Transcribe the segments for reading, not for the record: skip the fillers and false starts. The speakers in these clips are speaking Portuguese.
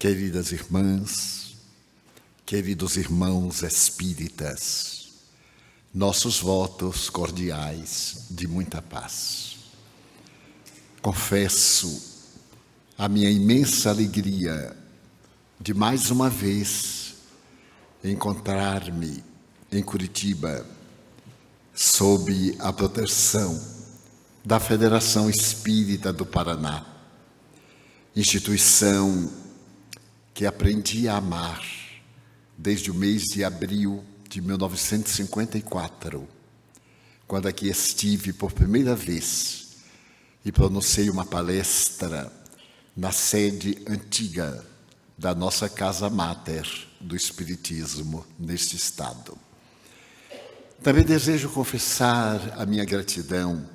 Queridas irmãs, queridos irmãos espíritas, nossos votos cordiais de muita paz. Confesso a minha imensa alegria de mais uma vez encontrar-me em Curitiba sob a proteção da Federação Espírita do Paraná, instituição que aprendi a amar desde o mês de abril de 1954, quando aqui estive por primeira vez e pronunciei uma palestra na sede antiga da nossa Casa Máter do Espiritismo neste estado. Também desejo confessar a minha gratidão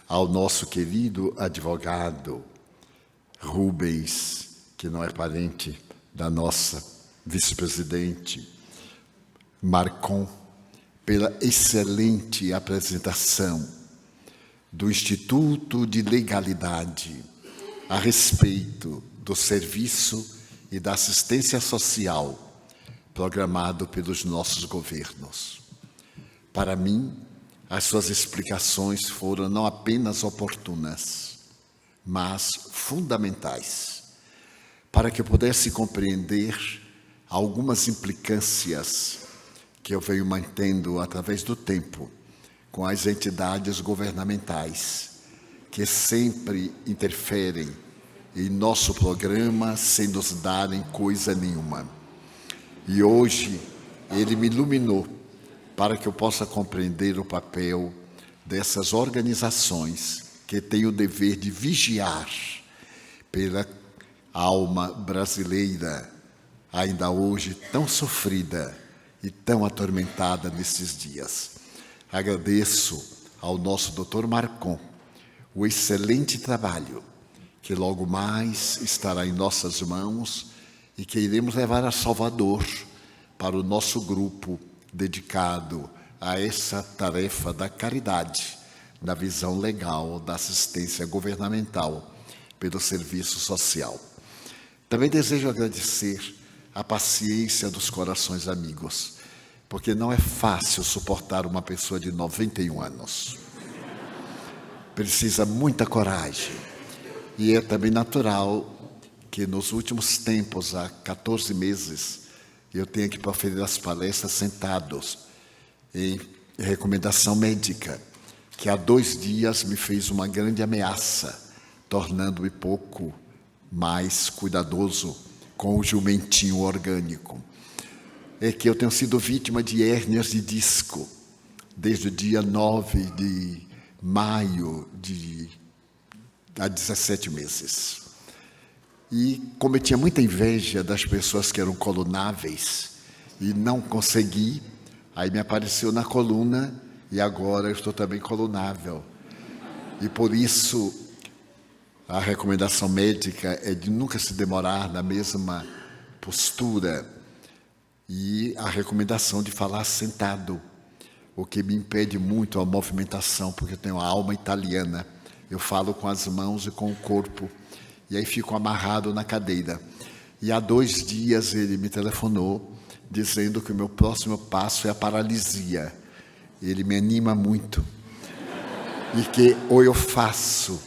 ao nosso querido advogado Rubens, que não é parente da nossa vice-presidente Marcon, pela excelente apresentação do Instituto de Legalidade a respeito do serviço e da assistência social programado pelos nossos governos. Para mim, as suas explicações foram não apenas oportunas, mas fundamentais, para que eu pudesse compreender algumas implicâncias que eu venho mantendo através do tempo com as entidades governamentais, que sempre interferem em nosso programa sem nos darem coisa nenhuma. E hoje ele me iluminou para que eu possa compreender o papel dessas organizações que têm o dever de vigiar pela alma brasileira, ainda hoje tão sofrida e tão atormentada nesses dias. Agradeço ao nosso Dr. Marcon o excelente trabalho que logo mais estará em nossas mãos e que iremos levar a Salvador para o nosso grupo dedicado a essa tarefa da caridade, na visão legal da assistência governamental pelo serviço social. Também desejo agradecer a paciência dos corações amigos, porque não é fácil suportar uma pessoa de 91 anos. Precisa muita coragem. E é também natural que nos últimos tempos, há 14 meses, eu tenha que proferir as palestras sentados em recomendação médica, que há 2 dias me fez uma grande ameaça, tornando-me pouco mais cuidadoso com o jumentinho orgânico. É que eu tenho sido vítima de hérnias de disco desde o dia 9 de maio há 17 meses. E como eu tinha muita inveja das pessoas que eram colunáveis e não consegui, aí me apareceu na coluna e agora eu estou também colunável. E por isso a recomendação médica é de nunca se demorar na mesma postura e a recomendação de falar sentado, o que me impede muito a movimentação, porque eu tenho a alma italiana. Eu falo com as mãos e com o corpo, e aí fico amarrado na cadeira. E há 2 dias ele me telefonou, dizendo que o meu próximo passo é a paralisia. Ele me anima muito. E que ou eu faço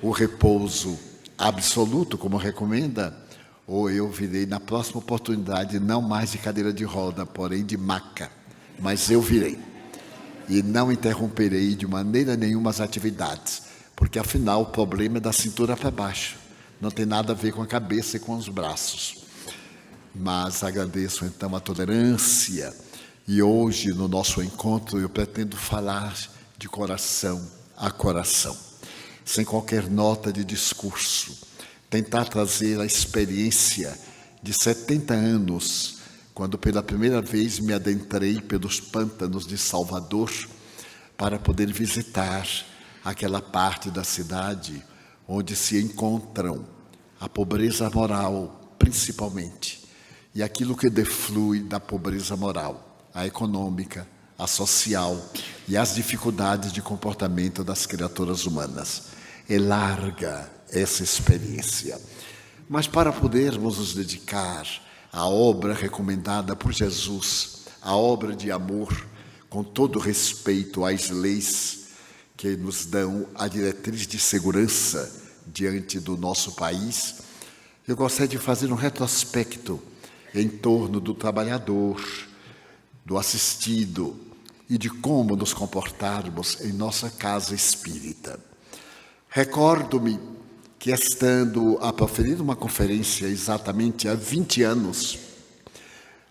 o repouso absoluto, como recomenda, ou eu virei na próxima oportunidade, não mais de cadeira de roda, porém de maca, mas eu virei. E não interromperei de maneira nenhuma as atividades, porque afinal o problema é da cintura para baixo, não tem nada a ver com a cabeça e com os braços. Mas agradeço então a tolerância, e hoje no nosso encontro eu pretendo falar de coração a coração, sem qualquer nota de discurso, tentar trazer a experiência de 70 anos, quando pela primeira vez me adentrei pelos pântanos de Salvador para poder visitar aquela parte da cidade onde se encontram a pobreza moral, principalmente, e aquilo que deflui da pobreza moral, a econômica, a social e as dificuldades de comportamento das criaturas humanas. É larga essa experiência. Mas para podermos nos dedicar à obra recomendada por Jesus, a obra de amor, com todo respeito às leis que nos dão a diretriz de segurança diante do nosso país, eu gostaria de fazer um retrospecto em torno do trabalhador, do assistido e de como nos comportarmos em nossa casa espírita. Recordo-me que, estando a proferir uma conferência exatamente há 20 anos,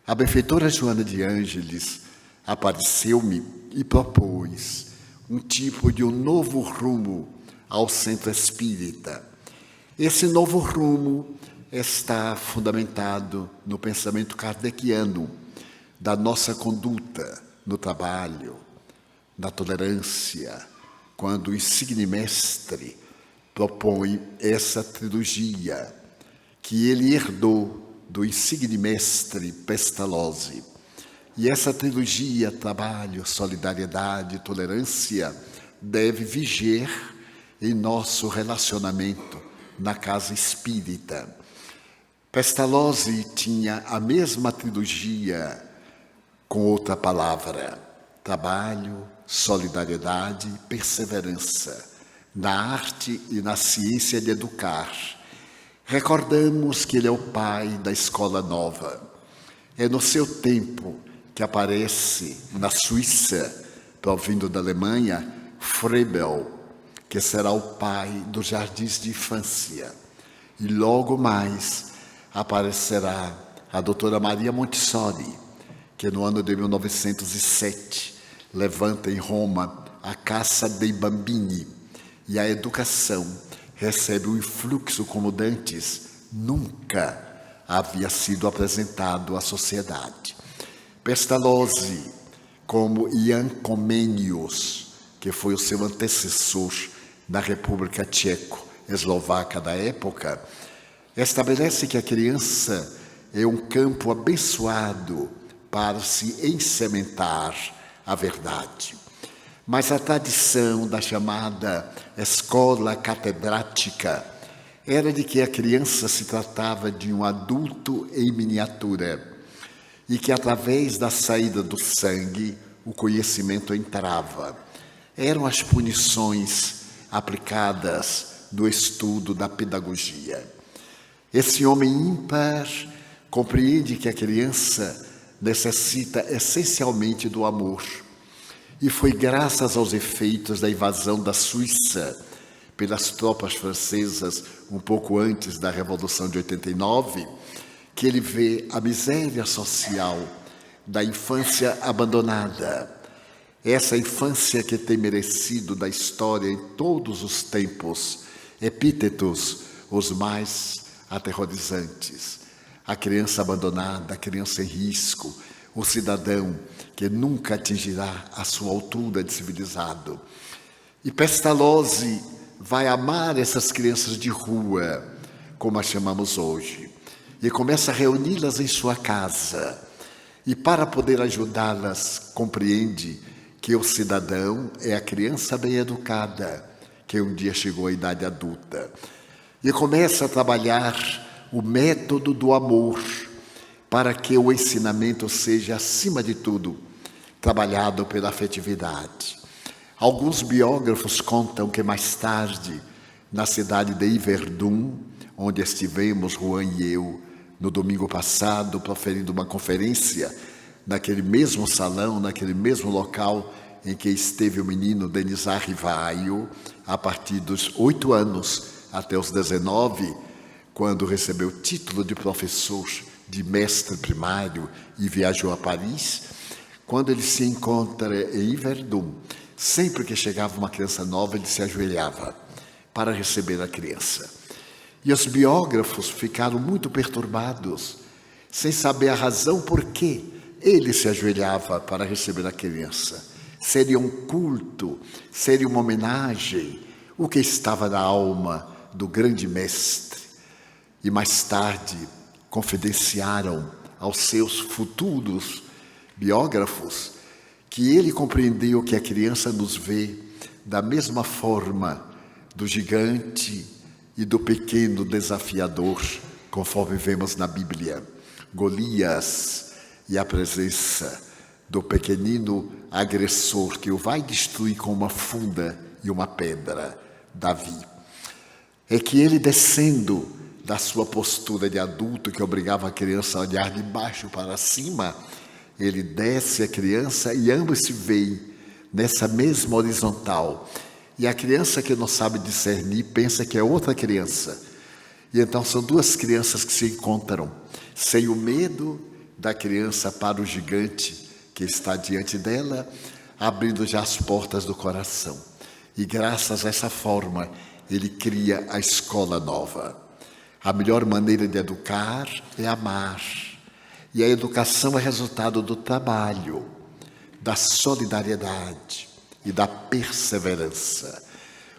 a benfeitora Joana de Ângeles apareceu-me e propôs um tipo de um novo rumo ao centro espírita. Esse novo rumo está fundamentado no pensamento kardeciano da nossa conduta no trabalho, na tolerância, quando o Insigne Mestre propõe essa trilogia que ele herdou do Insigne Mestre Pestalozzi. E essa trilogia, trabalho, solidariedade, tolerância, deve viger em nosso relacionamento na casa espírita. Pestalozzi tinha a mesma trilogia com outra palavra: trabalho, solidariedade, perseverança, na arte e na ciência de educar. Recordamos que ele é o pai da escola nova. É no seu tempo que aparece na Suíça, provindo da Alemanha, Froebel, que será o pai dos jardins de infância. E logo mais aparecerá a doutora Maria Montessori, que no ano de 1907 levanta em Roma a Casa dei Bambini, e a educação recebe um influxo como dantes nunca havia sido apresentado à sociedade. Pestalozzi, como Jan Comenius, que foi o seu antecessor na República Tcheco-Eslovaca da época, estabelece que a criança é um campo abençoado para se ensementar a verdade. Mas a tradição da chamada escola catedrática era de que a criança se tratava de um adulto em miniatura e que, através da saída do sangue, o conhecimento entrava. Eram as punições aplicadas no estudo da pedagogia. Esse homem ímpar compreende que a criança necessita essencialmente do amor. E foi graças aos efeitos da invasão da Suíça pelas tropas francesas, um pouco antes da Revolução de 89, que ele vê a miséria social da infância abandonada. Essa infância que tem merecido da história em todos os tempos epítetos os mais aterrorizantes. A criança abandonada, a criança em risco, o cidadão que nunca atingirá a sua altura de civilizado. E Pestalozzi vai amar essas crianças de rua, como as chamamos hoje, e começa a reuni-las em sua casa. E para poder ajudá-las, compreende que o cidadão é a criança bem educada, que um dia chegou à idade adulta. E começa a trabalhar o método do amor, para que o ensinamento seja, acima de tudo, trabalhado pela afetividade. Alguns biógrafos contam que mais tarde, na cidade de Yverdun, onde estivemos, Juan e eu, no domingo passado, proferindo uma conferência, naquele mesmo salão, naquele mesmo local em que esteve o menino Denizar Rivaio, a partir dos 8 anos até os 19, quando recebeu o título de professor de mestre primário e viajou a Paris. Quando ele se encontra em Yverdun, sempre que chegava uma criança nova, ele se ajoelhava para receber a criança. E os biógrafos ficaram muito perturbados, sem saber a razão por que ele se ajoelhava para receber a criança. Seria um culto, seria uma homenagem, o que estava na alma do grande mestre. E mais tarde confidenciaram aos seus futuros biógrafos que ele compreendeu que a criança nos vê da mesma forma do gigante e do pequeno desafiador conforme vemos na Bíblia. Golias e a presença do pequenino agressor que o vai destruir com uma funda e uma pedra, Davi. É que ele, descendo da sua postura de adulto que obrigava a criança a olhar de baixo para cima, ele desce a criança e ambos se veem nessa mesma horizontal. E a criança que não sabe discernir pensa que é outra criança. E então são duas crianças que se encontram, sem o medo da criança para o gigante que está diante dela, abrindo já as portas do coração. E graças a essa forma, ele cria a escola nova. A melhor maneira de educar é amar. E a educação é resultado do trabalho, da solidariedade e da perseverança.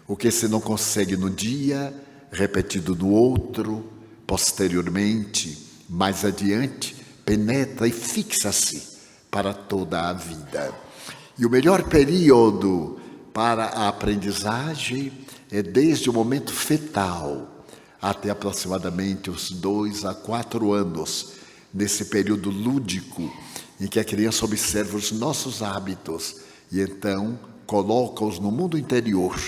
O que se não consegue no dia, repetido no outro, posteriormente, mais adiante, penetra e fixa-se para toda a vida. E o melhor período para a aprendizagem é desde o momento fetal até aproximadamente os 2 a 4 anos, nesse período lúdico em que a criança observa os nossos hábitos e então coloca-os no mundo interior.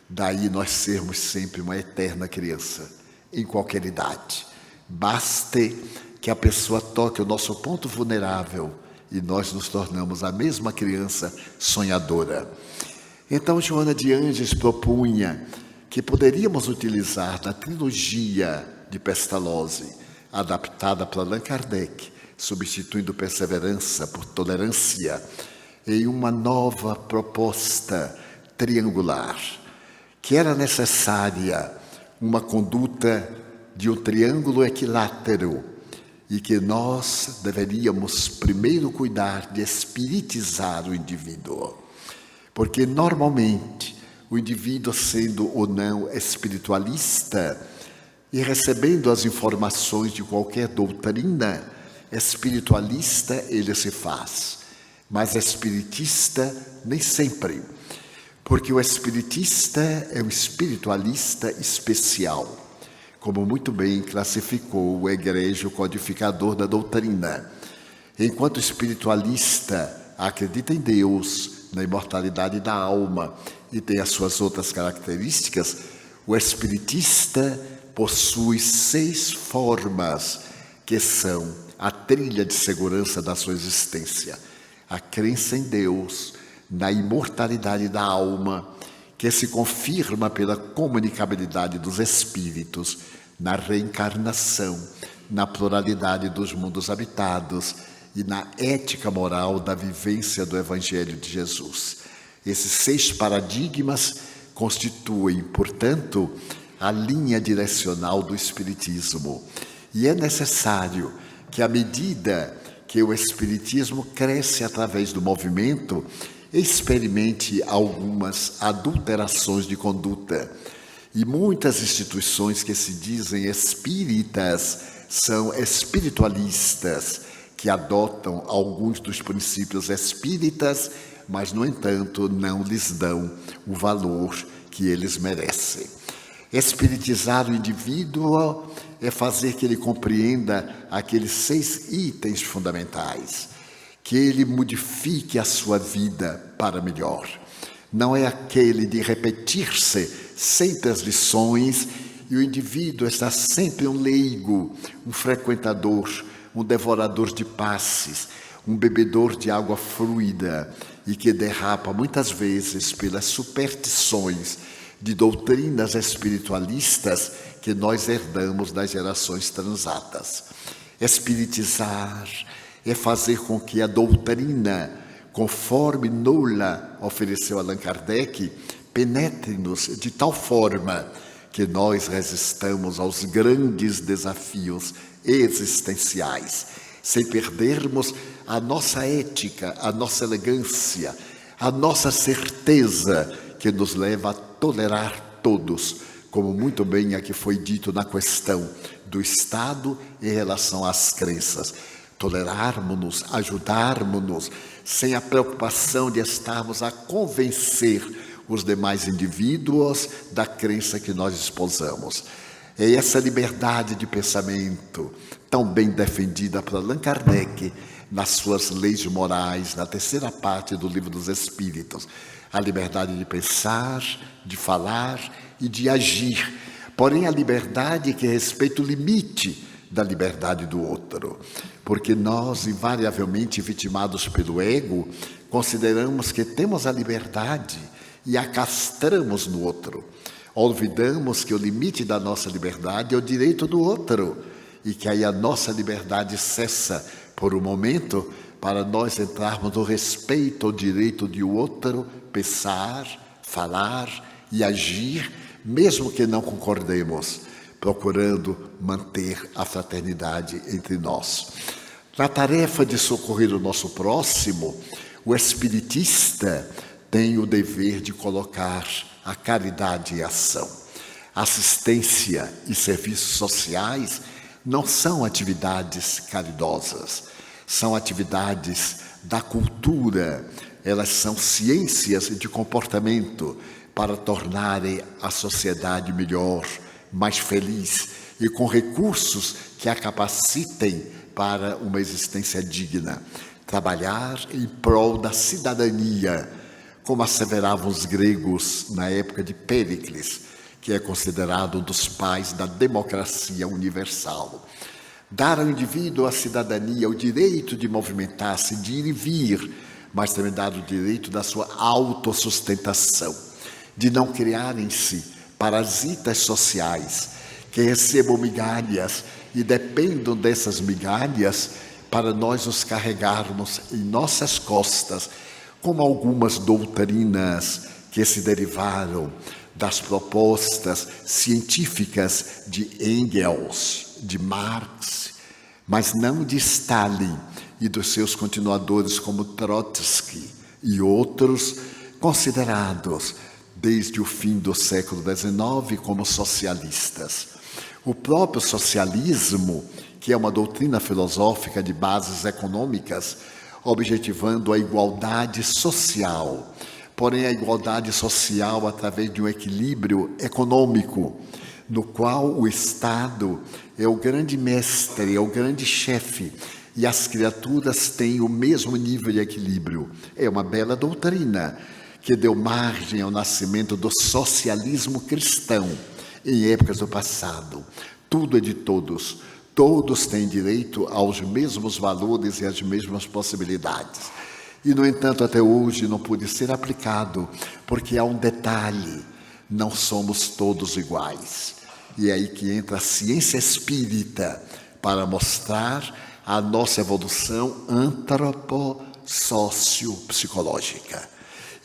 Daí nós sermos sempre uma eterna criança, em qualquer idade. Baste que a pessoa toque o nosso ponto vulnerável e nós nos tornamos a mesma criança sonhadora. Então Joana de Ângeles propunha que poderíamos utilizar da trilogia de Pestalozzi, adaptada para Allan Kardec, substituindo perseverança por tolerância, em uma nova proposta triangular, que era necessária uma conduta de um triângulo equilátero e que nós deveríamos primeiro cuidar de espiritizar o indivíduo. Porque normalmente o indivíduo, sendo ou não espiritualista e recebendo as informações de qualquer doutrina, espiritualista ele se faz, mas espiritista nem sempre. Porque o espiritista é um espiritualista especial, como muito bem classificou o egrégio codificador da doutrina. Enquanto o espiritualista acredita em Deus, na imortalidade da alma e tem as suas outras características, o espiritista possui 6 formas que são a trilha de segurança da sua existência. A crença em Deus, na imortalidade da alma, que se confirma pela comunicabilidade dos espíritos, na reencarnação, na pluralidade dos mundos habitados e na ética moral da vivência do Evangelho de Jesus. Esses 6 paradigmas constituem, portanto, a linha direcional do Espiritismo. E é necessário que, à medida que o Espiritismo cresce através do movimento, experimente algumas adulterações de conduta. E muitas instituições que se dizem espíritas são espiritualistas, que adotam alguns dos princípios espíritas, mas, no entanto, não lhes dão o valor que eles merecem. Espiritizar o indivíduo é fazer que ele compreenda aqueles 6 itens fundamentais, que ele modifique a sua vida para melhor. Não é aquele de repetir-se sempre as lições e o indivíduo está sempre um leigo, um frequentador, um devorador de passes, um bebedor de água fluida e que derrapa muitas vezes pelas superstições de doutrinas espiritualistas que nós herdamos das gerações transatas. Espiritizar é fazer com que a doutrina, conforme Nola ofereceu a Allan Kardec, penetre-nos de tal forma que nós resistamos aos grandes desafios existenciais, sem perdermos a nossa ética, a nossa elegância, a nossa certeza que nos leva a tolerar todos, como muito bem aqui foi dito na questão do Estado em relação às crenças. Tolerarmos-nos, ajudarmos-nos, sem a preocupação de estarmos a convencer os demais indivíduos da crença que nós esposamos. É essa liberdade de pensamento, tão bem defendida por Allan Kardec nas suas leis morais, na terceira parte do Livro dos Espíritos. A liberdade de pensar, de falar e de agir. Porém, a liberdade que respeita o limite da liberdade do outro. Porque nós, invariavelmente vitimados pelo ego, consideramos que temos a liberdade e a castramos no outro. Olvidamos que o limite da nossa liberdade é o direito do outro e que aí a nossa liberdade cessa por um momento para nós entrarmos no respeito ao direito de outro pensar, falar e agir, mesmo que não concordemos, procurando manter a fraternidade entre nós. Na tarefa de socorrer o nosso próximo, o espiritista tem o dever de colocar a caridade em ação. Assistência e serviços sociais não são atividades caridosas, são atividades da cultura, elas são ciências de comportamento para tornarem a sociedade melhor, mais feliz e com recursos que a capacitem para uma existência digna. Trabalhar em prol da cidadania, como asseveravam os gregos na época de Péricles, que é considerado um dos pais da democracia universal. Dar ao indivíduo a cidadania, o direito de movimentar-se, de ir e vir, mas também dar o direito da sua autossustentação, de não criar em si parasitas sociais que recebam migalhas e dependam dessas migalhas para nós os carregarmos em nossas costas, como algumas doutrinas que se derivaram das propostas científicas de Engels, de Marx, mas não de Stalin e dos seus continuadores como Trotsky e outros considerados desde o fim do século XIX como socialistas. O próprio socialismo, que é uma doutrina filosófica de bases econômicas, objetivando a igualdade social, porém a igualdade social através de um equilíbrio econômico, no qual o Estado é o grande mestre, é o grande chefe, e as criaturas têm o mesmo nível de equilíbrio. É uma bela doutrina que deu margem ao nascimento do socialismo cristão em épocas do passado. Tudo é de todos. Todos têm direito aos mesmos valores e às mesmas possibilidades. E, no entanto, até hoje não pôde ser aplicado, porque há um detalhe: não somos todos iguais. E é aí que entra a ciência espírita para mostrar a nossa evolução antropossociopsicológica.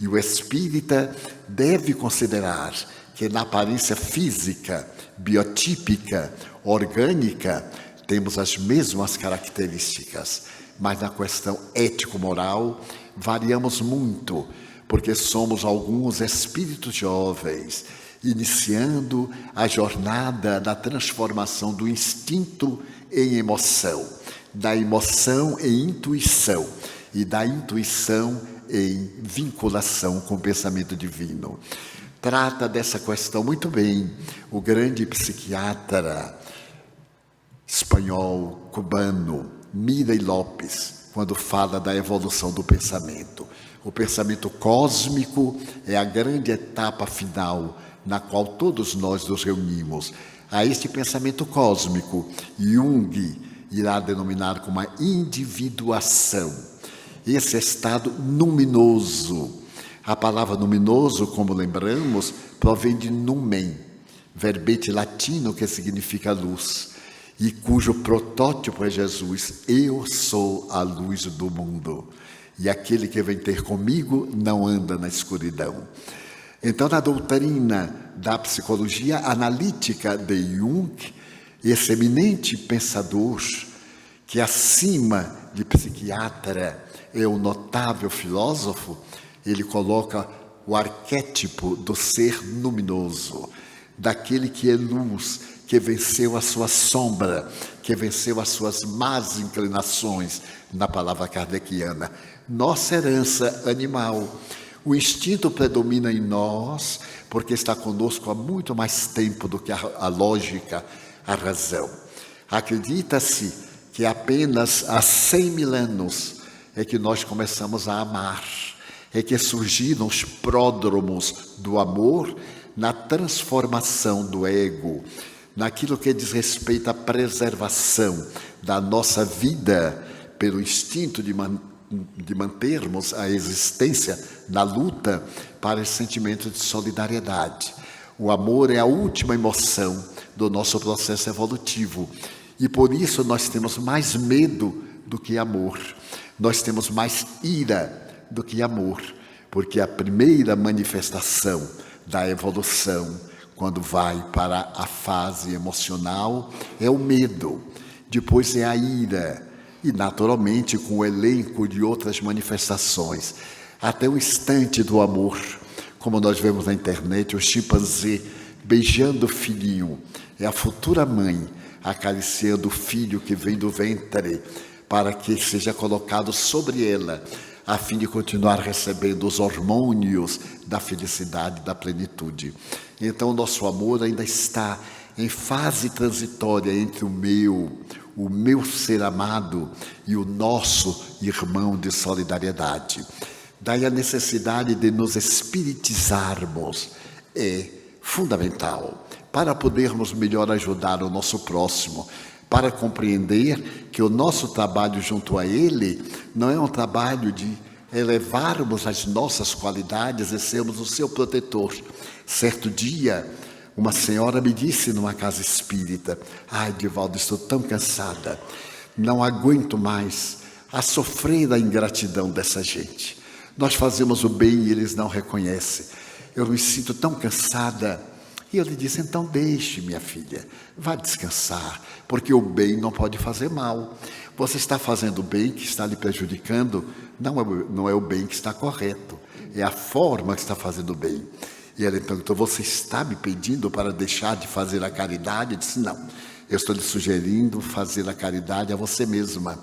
E o espírita deve considerar que na aparência física, biotípica, orgânica, temos as mesmas características, mas na questão ético-moral variamos muito, porque somos alguns espíritos jovens, iniciando a jornada da transformação do instinto em emoção, da emoção em intuição e da intuição em vinculação com o pensamento divino. Trata dessa questão muito bem o grande psiquiatra espanhol, cubano, Mirey Lopes, quando fala da evolução do pensamento. O pensamento cósmico é a grande etapa final na qual todos nós nos reunimos. A este pensamento cósmico, Jung irá denominar como a individuação. Esse estado luminoso. A palavra luminoso, como lembramos, provém de numen, verbete latino que significa luz, e cujo protótipo é Jesus. Eu sou a luz do mundo, e aquele que vem ter comigo não anda na escuridão. Então, na doutrina da psicologia analítica de Jung, esse eminente pensador, que acima de psiquiatra é um notável filósofo, ele coloca o arquétipo do ser luminoso, daquele que é luz, que venceu a sua sombra, que venceu as suas más inclinações, na palavra kardeciana. Nossa herança animal. O instinto predomina em nós, porque está conosco há muito mais tempo do que a lógica, a razão. Acredita-se que apenas há 100 mil anos é que nós começamos a amar, é que surgiram os pródromos do amor na transformação do ego, naquilo que diz respeito à preservação da nossa vida pelo instinto de mantermos a existência na luta para esse sentimento de solidariedade. O amor é a última emoção do nosso processo evolutivo e por isso nós temos mais medo do que amor. Nós temos mais ira do que amor, porque a primeira manifestação da evolução, quando vai para a fase emocional, é o medo, depois é a ira, e naturalmente com o elenco de outras manifestações, até o instante do amor, como nós vemos na internet, o chimpanzé beijando o filhinho, é a futura mãe acariciando o filho que vem do ventre, para que seja colocado sobre ela, a fim de continuar recebendo os hormônios da felicidade, da plenitude. Então, o nosso amor ainda está em fase transitória entre o meu ser amado e o nosso irmão de solidariedade. Daí a necessidade de nos espiritizarmos é fundamental para podermos melhor ajudar o nosso próximo, para compreender que o nosso trabalho junto a Ele não é um trabalho de elevarmos as nossas qualidades e sermos o seu protetor. Certo dia, uma senhora me disse numa casa espírita: ai, Divaldo, estou tão cansada, não aguento mais a sofrer a ingratidão dessa gente. Nós fazemos o bem e eles não reconhecem. Eu me sinto tão cansada. E eu lhe disse: então deixe, minha filha, vá descansar, porque o bem não pode fazer mal. Você está fazendo o bem que está lhe prejudicando, não é o bem que está correto, é a forma que está fazendo o bem. E ela então, você está me pedindo para deixar de fazer a caridade? Eu disse: não, eu estou lhe sugerindo fazer a caridade a você mesma,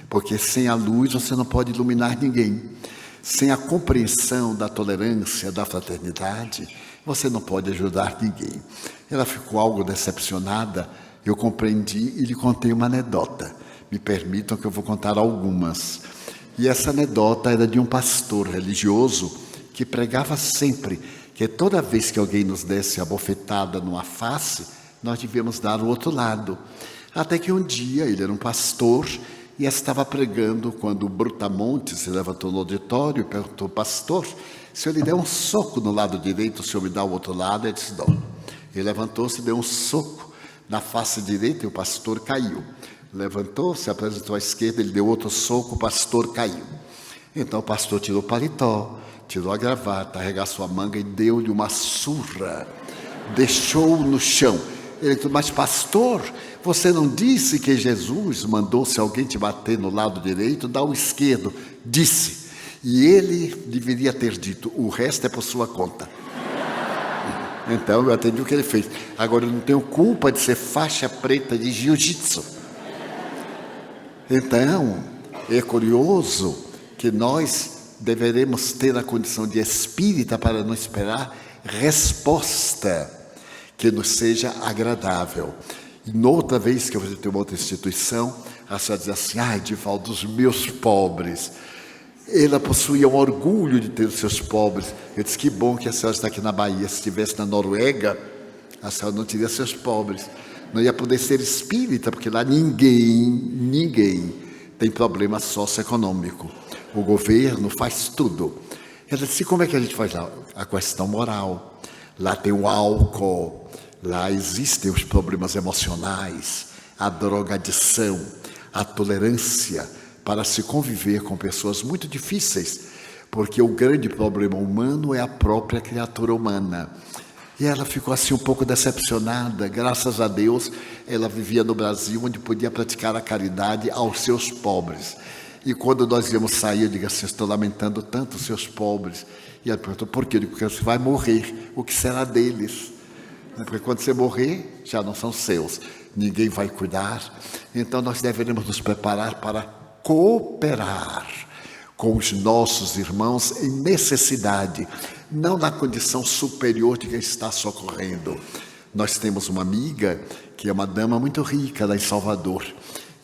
porque sem a luz você não pode iluminar ninguém. Sem a compreensão da tolerância, da fraternidade, você não pode ajudar ninguém. Ela ficou algo decepcionada, eu compreendi e lhe contei uma anedota. Me permitam que eu vou contar algumas. E essa anedota era de um pastor religioso que pregava sempre que toda vez que alguém nos desse a bofetada numa face, nós devíamos dar o outro lado. Até que um dia, ele era um pastor e estava pregando quando o Brutamontes se levantou no auditório e perguntou: pastor, se eu lhe der um soco no lado direito, o senhor me dá o outro lado? Ele disse: não. Ele levantou-se e deu um soco na face direita e o pastor caiu. Levantou-se, apresentou à esquerda, ele deu outro soco, o pastor caiu. Então o pastor tirou o paletó, tirou a gravata, arregaçou a manga e deu-lhe uma surra. Deixou-o no chão. Ele disse: mas pastor, você não disse que Jesus mandou, se alguém te bater no lado direito, dá o esquerdo? Disse. E ele deveria ter dito: o resto é por sua conta. Então eu atendi o que ele fez. Agora eu não tenho culpa de ser faixa preta de jiu-jitsu. Então é curioso que nós deveremos ter a condição de espírita para não esperar resposta que nos seja agradável. E noutra vez que eu visitei uma outra instituição, a senhora dizia assim: ai, Divaldo, dos meus pobres. Ela possuía um orgulho de ter os seus pobres. Eu disse: que bom que a senhora está aqui na Bahia. Se estivesse na Noruega, a senhora não teria seus pobres. Não ia poder ser espírita, porque lá ninguém tem problema socioeconômico. O governo faz tudo. Ela disse: como é que a gente faz lá? A questão moral. Lá tem o álcool, lá existem os problemas emocionais, a drogadição, a tolerância, para se conviver com pessoas muito difíceis, porque o grande problema humano é a própria criatura humana. E ela ficou assim um pouco decepcionada. Graças a Deus, ela vivia no Brasil, onde podia praticar a caridade aos seus pobres. E quando nós íamos sair, eu digo assim: estou lamentando tanto os seus pobres. E ela perguntou: por quê? Eu digo: porque você vai morrer, o que será deles? Porque quando você morrer, já não são seus, ninguém vai cuidar. Então nós deveremos nos preparar para cooperar com os nossos irmãos em necessidade, não na condição superior de quem está socorrendo. Nós temos uma amiga que é uma dama muito rica lá em Salvador,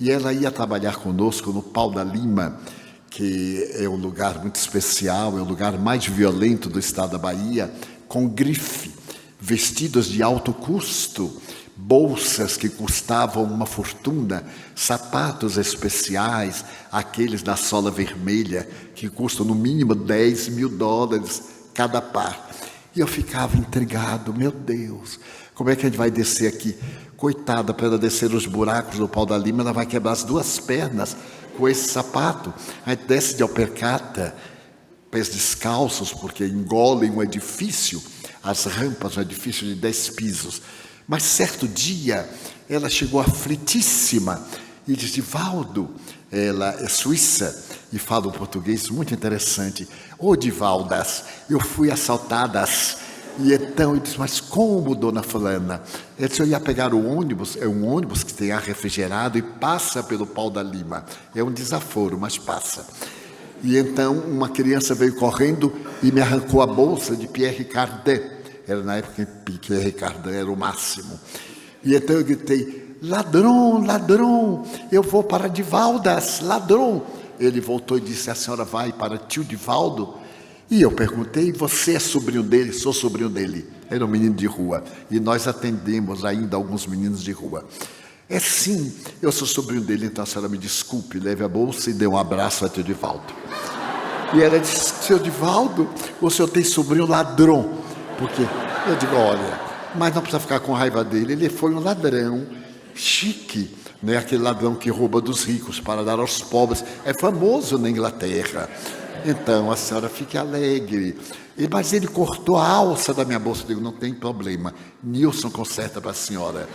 e ela ia trabalhar conosco no Pau da Lima, que é um lugar muito especial, é o lugar mais violento do estado da Bahia, com grife, vestidos de alto custo, bolsas que custavam uma fortuna, sapatos especiais, aqueles da sola vermelha, que custam no mínimo $10 mil cada par. E eu ficava intrigado, meu Deus, como é que a gente vai descer aqui? Coitada, para ela descer os buracos do Pau da Lima, ela vai quebrar as 2 pernas com esse sapato. A gente desce de alpercata, pés descalços, porque engolem um edifício, as rampas, um edifício de 10 pisos. Mas certo dia, ela chegou aflitíssima e disse: Divaldo, ela é suíça e fala um português muito interessante. Ô Divaldas, eu fui assaltadas. E então eu disse: mas como, dona fulana? Ela disse: eu ia pegar o ônibus, é um ônibus que tem ar refrigerado e passa pelo Pau da Lima. É um desaforo, mas passa. E então uma criança veio correndo e me arrancou a bolsa de Pierre Cardin. Era na época que Pierre Cardin era o máximo. E então eu gritei: ladrão, ladrão, eu vou para Divaldas, ladrão. Ele voltou e disse: a senhora vai para tio Divaldo? E eu perguntei: você é sobrinho dele? Sou sobrinho dele. Era um menino de rua. E nós atendemos ainda alguns meninos de rua. É sim, eu sou sobrinho dele, então a senhora me desculpe, leve a bolsa e dê um abraço a tio Divaldo. E ela disse: seu Divaldo, o senhor tem sobrinho ladrão? Porque eu digo: olha, mas não precisa ficar com raiva dele, ele foi um ladrão chique, né? Aquele ladrão que rouba dos ricos para dar aos pobres. É famoso na Inglaterra. Então a senhora fique alegre. Mas ele cortou a alça da minha bolsa. Eu digo: não tem problema, Nilson conserta para a senhora.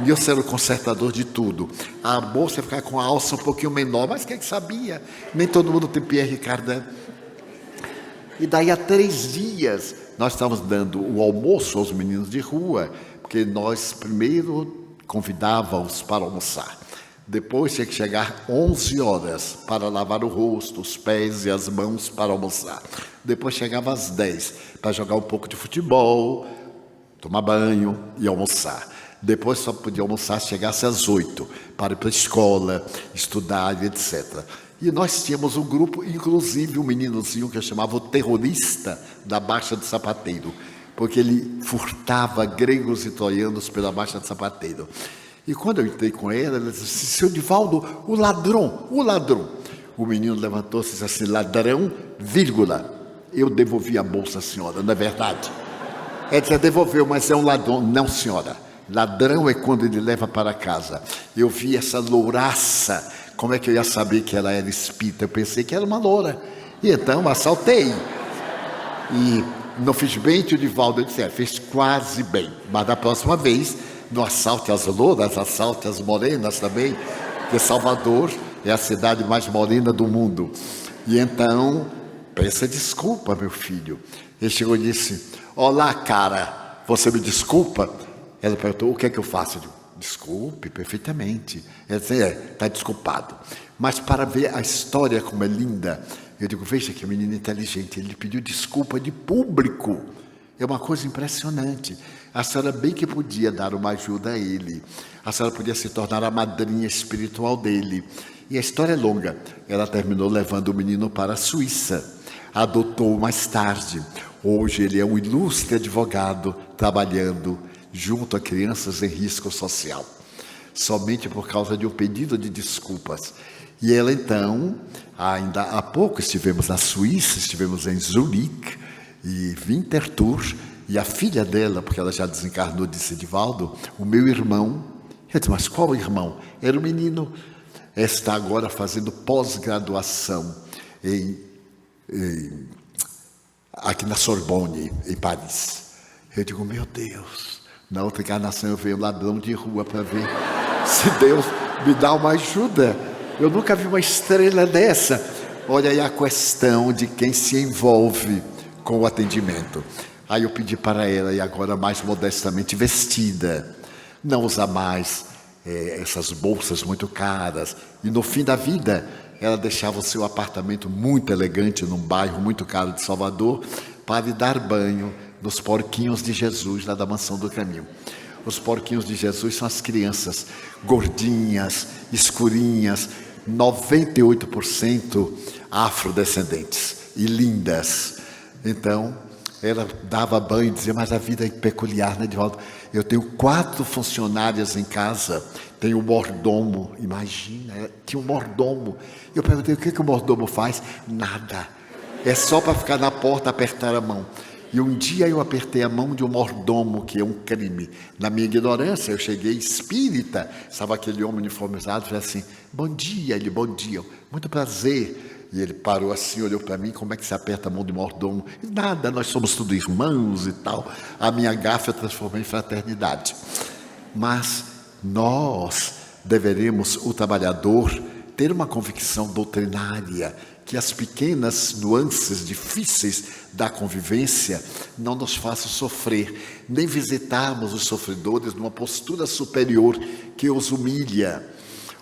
Nilson era o consertador de tudo. A bolsa ia ficar com a alça um pouquinho menor, mas quem sabia? Nem todo mundo tem Pierre Cardin. E daí a 3 dias nós estávamos dando o almoço aos meninos de rua, porque nós primeiro convidávamos para almoçar. Depois tinha que chegar 11 horas para lavar o rosto, os pés e as mãos para almoçar. Depois chegava às 10 para jogar um pouco de futebol, tomar banho e almoçar. Depois só podia almoçar se chegasse às 8 para ir para a escola, estudar e etc. E nós tínhamos um grupo, inclusive um meninozinho que eu chamava o terrorista da Baixa do Sapateiro, porque ele furtava gregos e troianos pela Baixa do Sapateiro. E quando eu entrei com ela disse: seu Divaldo, o ladrão, o ladrão. O menino levantou-se e disse assim: ladrão, vírgula, eu devolvi a bolsa à senhora, não é verdade? Ela disse: devolveu, mas é um ladrão. Não, senhora, ladrão é quando ele leva para casa. Eu vi essa louraça, como é que eu ia saber que ela era espírita? Eu pensei que era uma loura, e então assaltei. E não fiz bem, tio Divaldo? Eu disse: fez quase bem, mas da próxima vez não assalte as louras, assalte as morenas também, porque Salvador é a cidade mais morena do mundo. E então, peça desculpa, meu filho. Ele chegou e disse: olá, cara, você me desculpa? Ela perguntou: o que é que eu faço? Eu digo: desculpe, perfeitamente. Ela disse: está desculpado. Mas para ver a história como é linda, eu digo: veja que menino inteligente, ele pediu desculpa de público. É uma coisa impressionante. A senhora bem que podia dar uma ajuda a ele. A senhora podia se tornar a madrinha espiritual dele. E a história é longa. Ela terminou levando o menino para a Suíça. Adotou mais tarde. Hoje ele é um ilustre advogado trabalhando junto a crianças em risco social. Somente por causa de um pedido de desculpas. E ela então, ainda há pouco estivemos na Suíça, estivemos em Zurique e Winterthur. E a filha dela, porque ela já desencarnou, disse: Divaldo, o meu irmão. Eu disse: mas qual irmão? Era o menino. Está agora fazendo pós-graduação aqui na Sorbonne, em Paris. Eu digo: meu Deus, na outra encarnação eu veio ladrão de rua para ver se Deus me dá uma ajuda. Eu nunca vi uma estrela dessa. Olha aí a questão de quem se envolve com o atendimento. Aí eu pedi para ela, e agora mais modestamente vestida, não usar mais essas bolsas muito caras. E no fim da vida, ela deixava o seu apartamento muito elegante num bairro muito caro de Salvador para ir dar banho nos porquinhos de Jesus lá da Mansão do Caminho. Os porquinhos de Jesus são as crianças gordinhas, escurinhas, 98% afrodescendentes e lindas. Então, ela dava banho e dizia, mas a vida é peculiar, né, Divaldo? Eu tenho 4 funcionárias em casa, tenho um mordomo, imagina, tinha um mordomo. Eu perguntei, o que o mordomo faz? Nada, é só para ficar na porta, apertar a mão. E um dia eu apertei a mão de um mordomo, que é um crime. Na minha ignorância, eu cheguei espírita, estava aquele homem uniformizado, falei assim, bom dia, ele, bom dia, muito prazer. E ele parou assim, olhou para mim, como é que se aperta a mão de mordomo? E nada, nós somos tudo irmãos e tal. A minha gafe eu transformei em fraternidade. Mas nós deveremos, o trabalhador, ter uma convicção doutrinária, que as pequenas nuances difíceis da convivência não nos façam sofrer, nem visitarmos os sofredores numa postura superior que os humilha,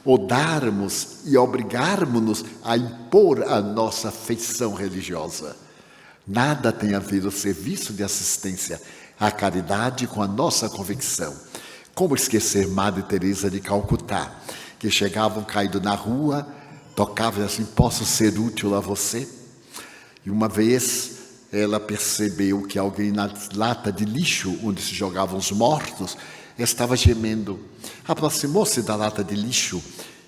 ou darmos e obrigarmos-nos a impor a nossa feição religiosa. Nada tem a ver o serviço de assistência à caridade com a nossa convicção. Como esquecer Madre Teresa de Calcutá, que chegavam caído na rua, tocavam assim, posso ser útil a você? E uma vez ela percebeu que alguém na lata de lixo, onde se jogavam os mortos, estava gemendo. Aproximou-se da lata de lixo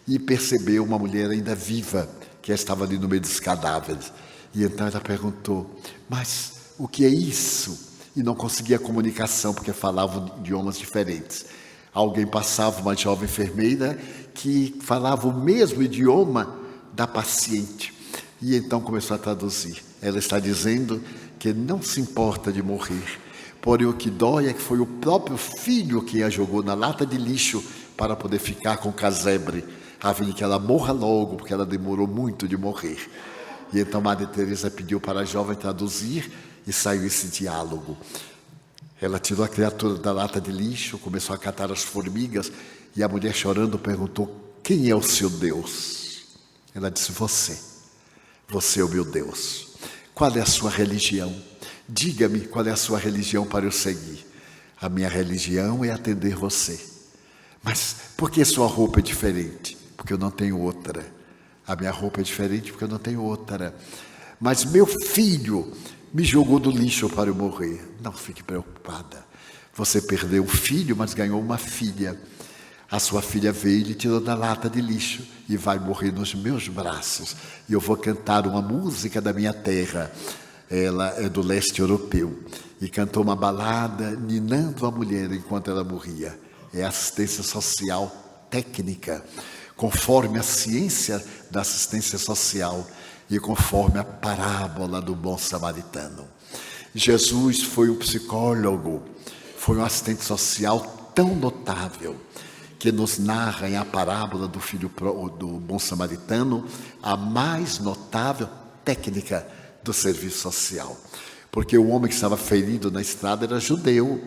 e percebeu uma mulher ainda viva, que estava ali no meio dos cadáveres. E então ela perguntou, mas o que é isso? E não conseguia comunicação, porque falavam idiomas diferentes. Alguém passava, uma jovem enfermeira, que falava o mesmo idioma da paciente. E então começou a traduzir. Ela está dizendo que não se importa de morrer, porém o que dói é que foi o próprio filho que a jogou na lata de lixo para poder ficar com o casebre, a fim de que ela morra logo, porque ela demorou muito de morrer. E então Madre Teresa pediu para a jovem traduzir e saiu esse diálogo. Ela tirou a criatura da lata de lixo, começou a catar as formigas, e a mulher chorando perguntou, quem é o seu Deus? Ela disse, você é o meu Deus. Qual é a sua religião? Diga-me qual é a sua religião para eu seguir. A minha religião é atender você. Mas por que sua roupa é diferente? Porque eu não tenho outra. A minha roupa é diferente porque eu não tenho outra. Mas meu filho me jogou no lixo para eu morrer. Não fique preocupada. Você perdeu um filho, mas ganhou uma filha. A sua filha veio e lhe tirou da lata de lixo e vai morrer nos meus braços. E eu vou cantar uma música da minha terra. Ela é do leste europeu. E cantou uma balada, ninando a mulher enquanto ela morria. É assistência social técnica, conforme a ciência da assistência social e conforme a parábola do bom samaritano. Jesus foi um psicólogo, foi um assistente social tão notável, que nos narra em a parábola do filho do bom samaritano a mais notável técnica do serviço social. Porque o homem que estava ferido na estrada era judeu,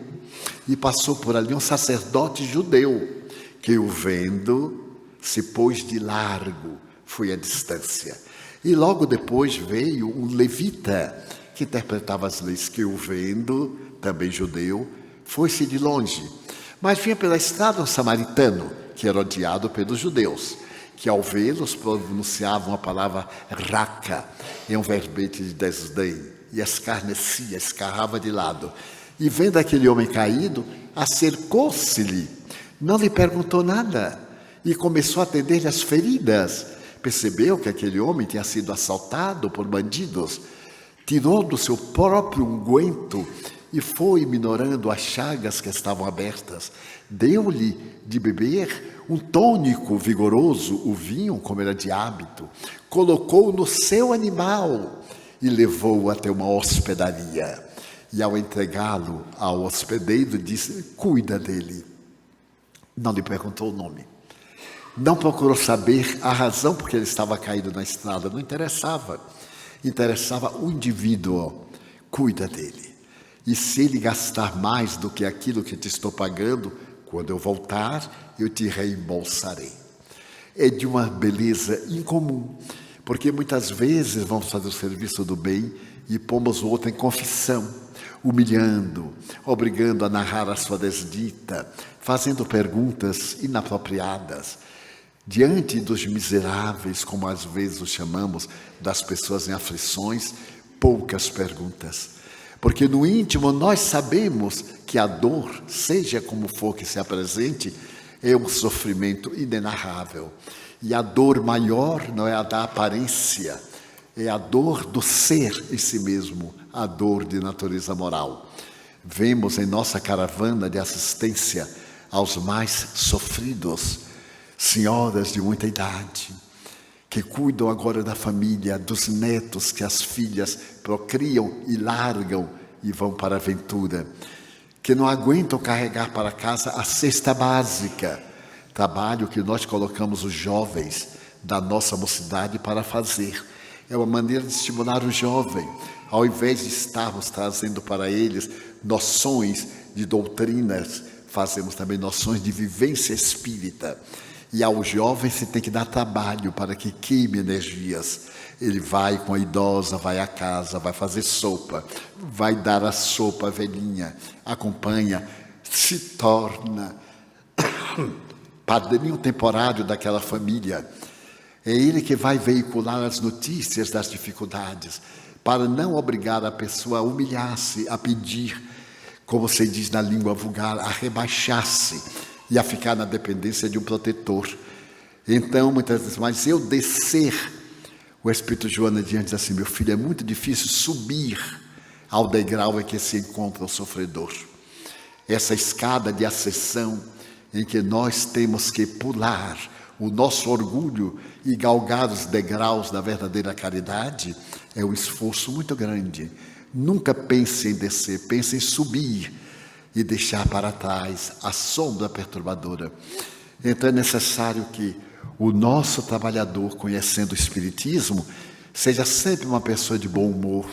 e passou por ali um sacerdote judeu, que o vendo se pôs de largo, foi à distância. E logo depois veio um levita, que interpretava as leis, que o vendo, também judeu, foi-se de longe. Mas vinha pela estrada um samaritano, que era odiado pelos judeus, que ao vê-los pronunciavam a palavra raca, em um verbete de desdém, e escarnecia, escarrava de lado. E vendo aquele homem caído, acercou-se-lhe, não lhe perguntou nada, e começou a atender-lhe as feridas. Percebeu que aquele homem tinha sido assaltado por bandidos, tirou do seu próprio unguento e foi minorando as chagas que estavam abertas. Deu-lhe de beber um tônico vigoroso, o vinho, como era de hábito, colocou no seu animal e levou-o até uma hospedaria. E ao entregá-lo ao hospedeiro, disse, cuida dele. Não lhe perguntou o nome. Não procurou saber a razão porque ele estava caído na estrada. Não interessava. Interessava o indivíduo. Cuida dele. E se ele gastar mais do que aquilo que te estou pagando, quando eu voltar, eu te reembolsarei. é de uma beleza incomum, porque muitas vezes vamos fazer o serviço do bem e pomos o outro em confissão, humilhando, obrigando a narrar a sua desdita, fazendo perguntas inapropriadas. Diante dos miseráveis, como às vezes os chamamos, das pessoas em aflições, poucas perguntas. Porque no íntimo nós sabemos que a dor, seja como for que se apresente, é um sofrimento inenarrável. E a dor maior não é a da aparência, é a dor do ser em si mesmo, a dor de natureza moral. Vemos em nossa caravana de assistência aos mais sofridos, senhoras de muita idade, que cuidam agora da família, dos netos que as filhas procriam e largam e vão para a aventura, que não aguentam carregar para casa a cesta básica, trabalho que nós colocamos os jovens da nossa mocidade para fazer. É uma maneira de estimular o jovem, ao invés de estarmos trazendo para eles noções de doutrinas, fazemos também noções de vivência espírita. E ao jovem se tem que dar trabalho para que queime energias. Ele vai com a idosa, vai à casa, vai fazer sopa, vai dar a sopa à velhinha, acompanha, se torna padrinho temporário daquela família. É ele que vai veicular as notícias das dificuldades, para não obrigar a pessoa a humilhar-se, a pedir, como se diz na língua vulgar, a rebaixar-se e a ficar na dependência de um protetor. Então, muitas vezes, mas eu descer, o Espírito Joana diante diz assim: meu filho, é muito difícil subir ao degrau em que se encontra o sofredor. Essa escada de ascensão em que nós temos que pular o nosso orgulho e galgar os degraus da verdadeira caridade, é um esforço muito grande. Nunca pense em descer, pense em subir e deixar para trás a sombra perturbadora. Então é necessário que o nosso trabalhador, conhecendo o Espiritismo, seja sempre uma pessoa de bom humor,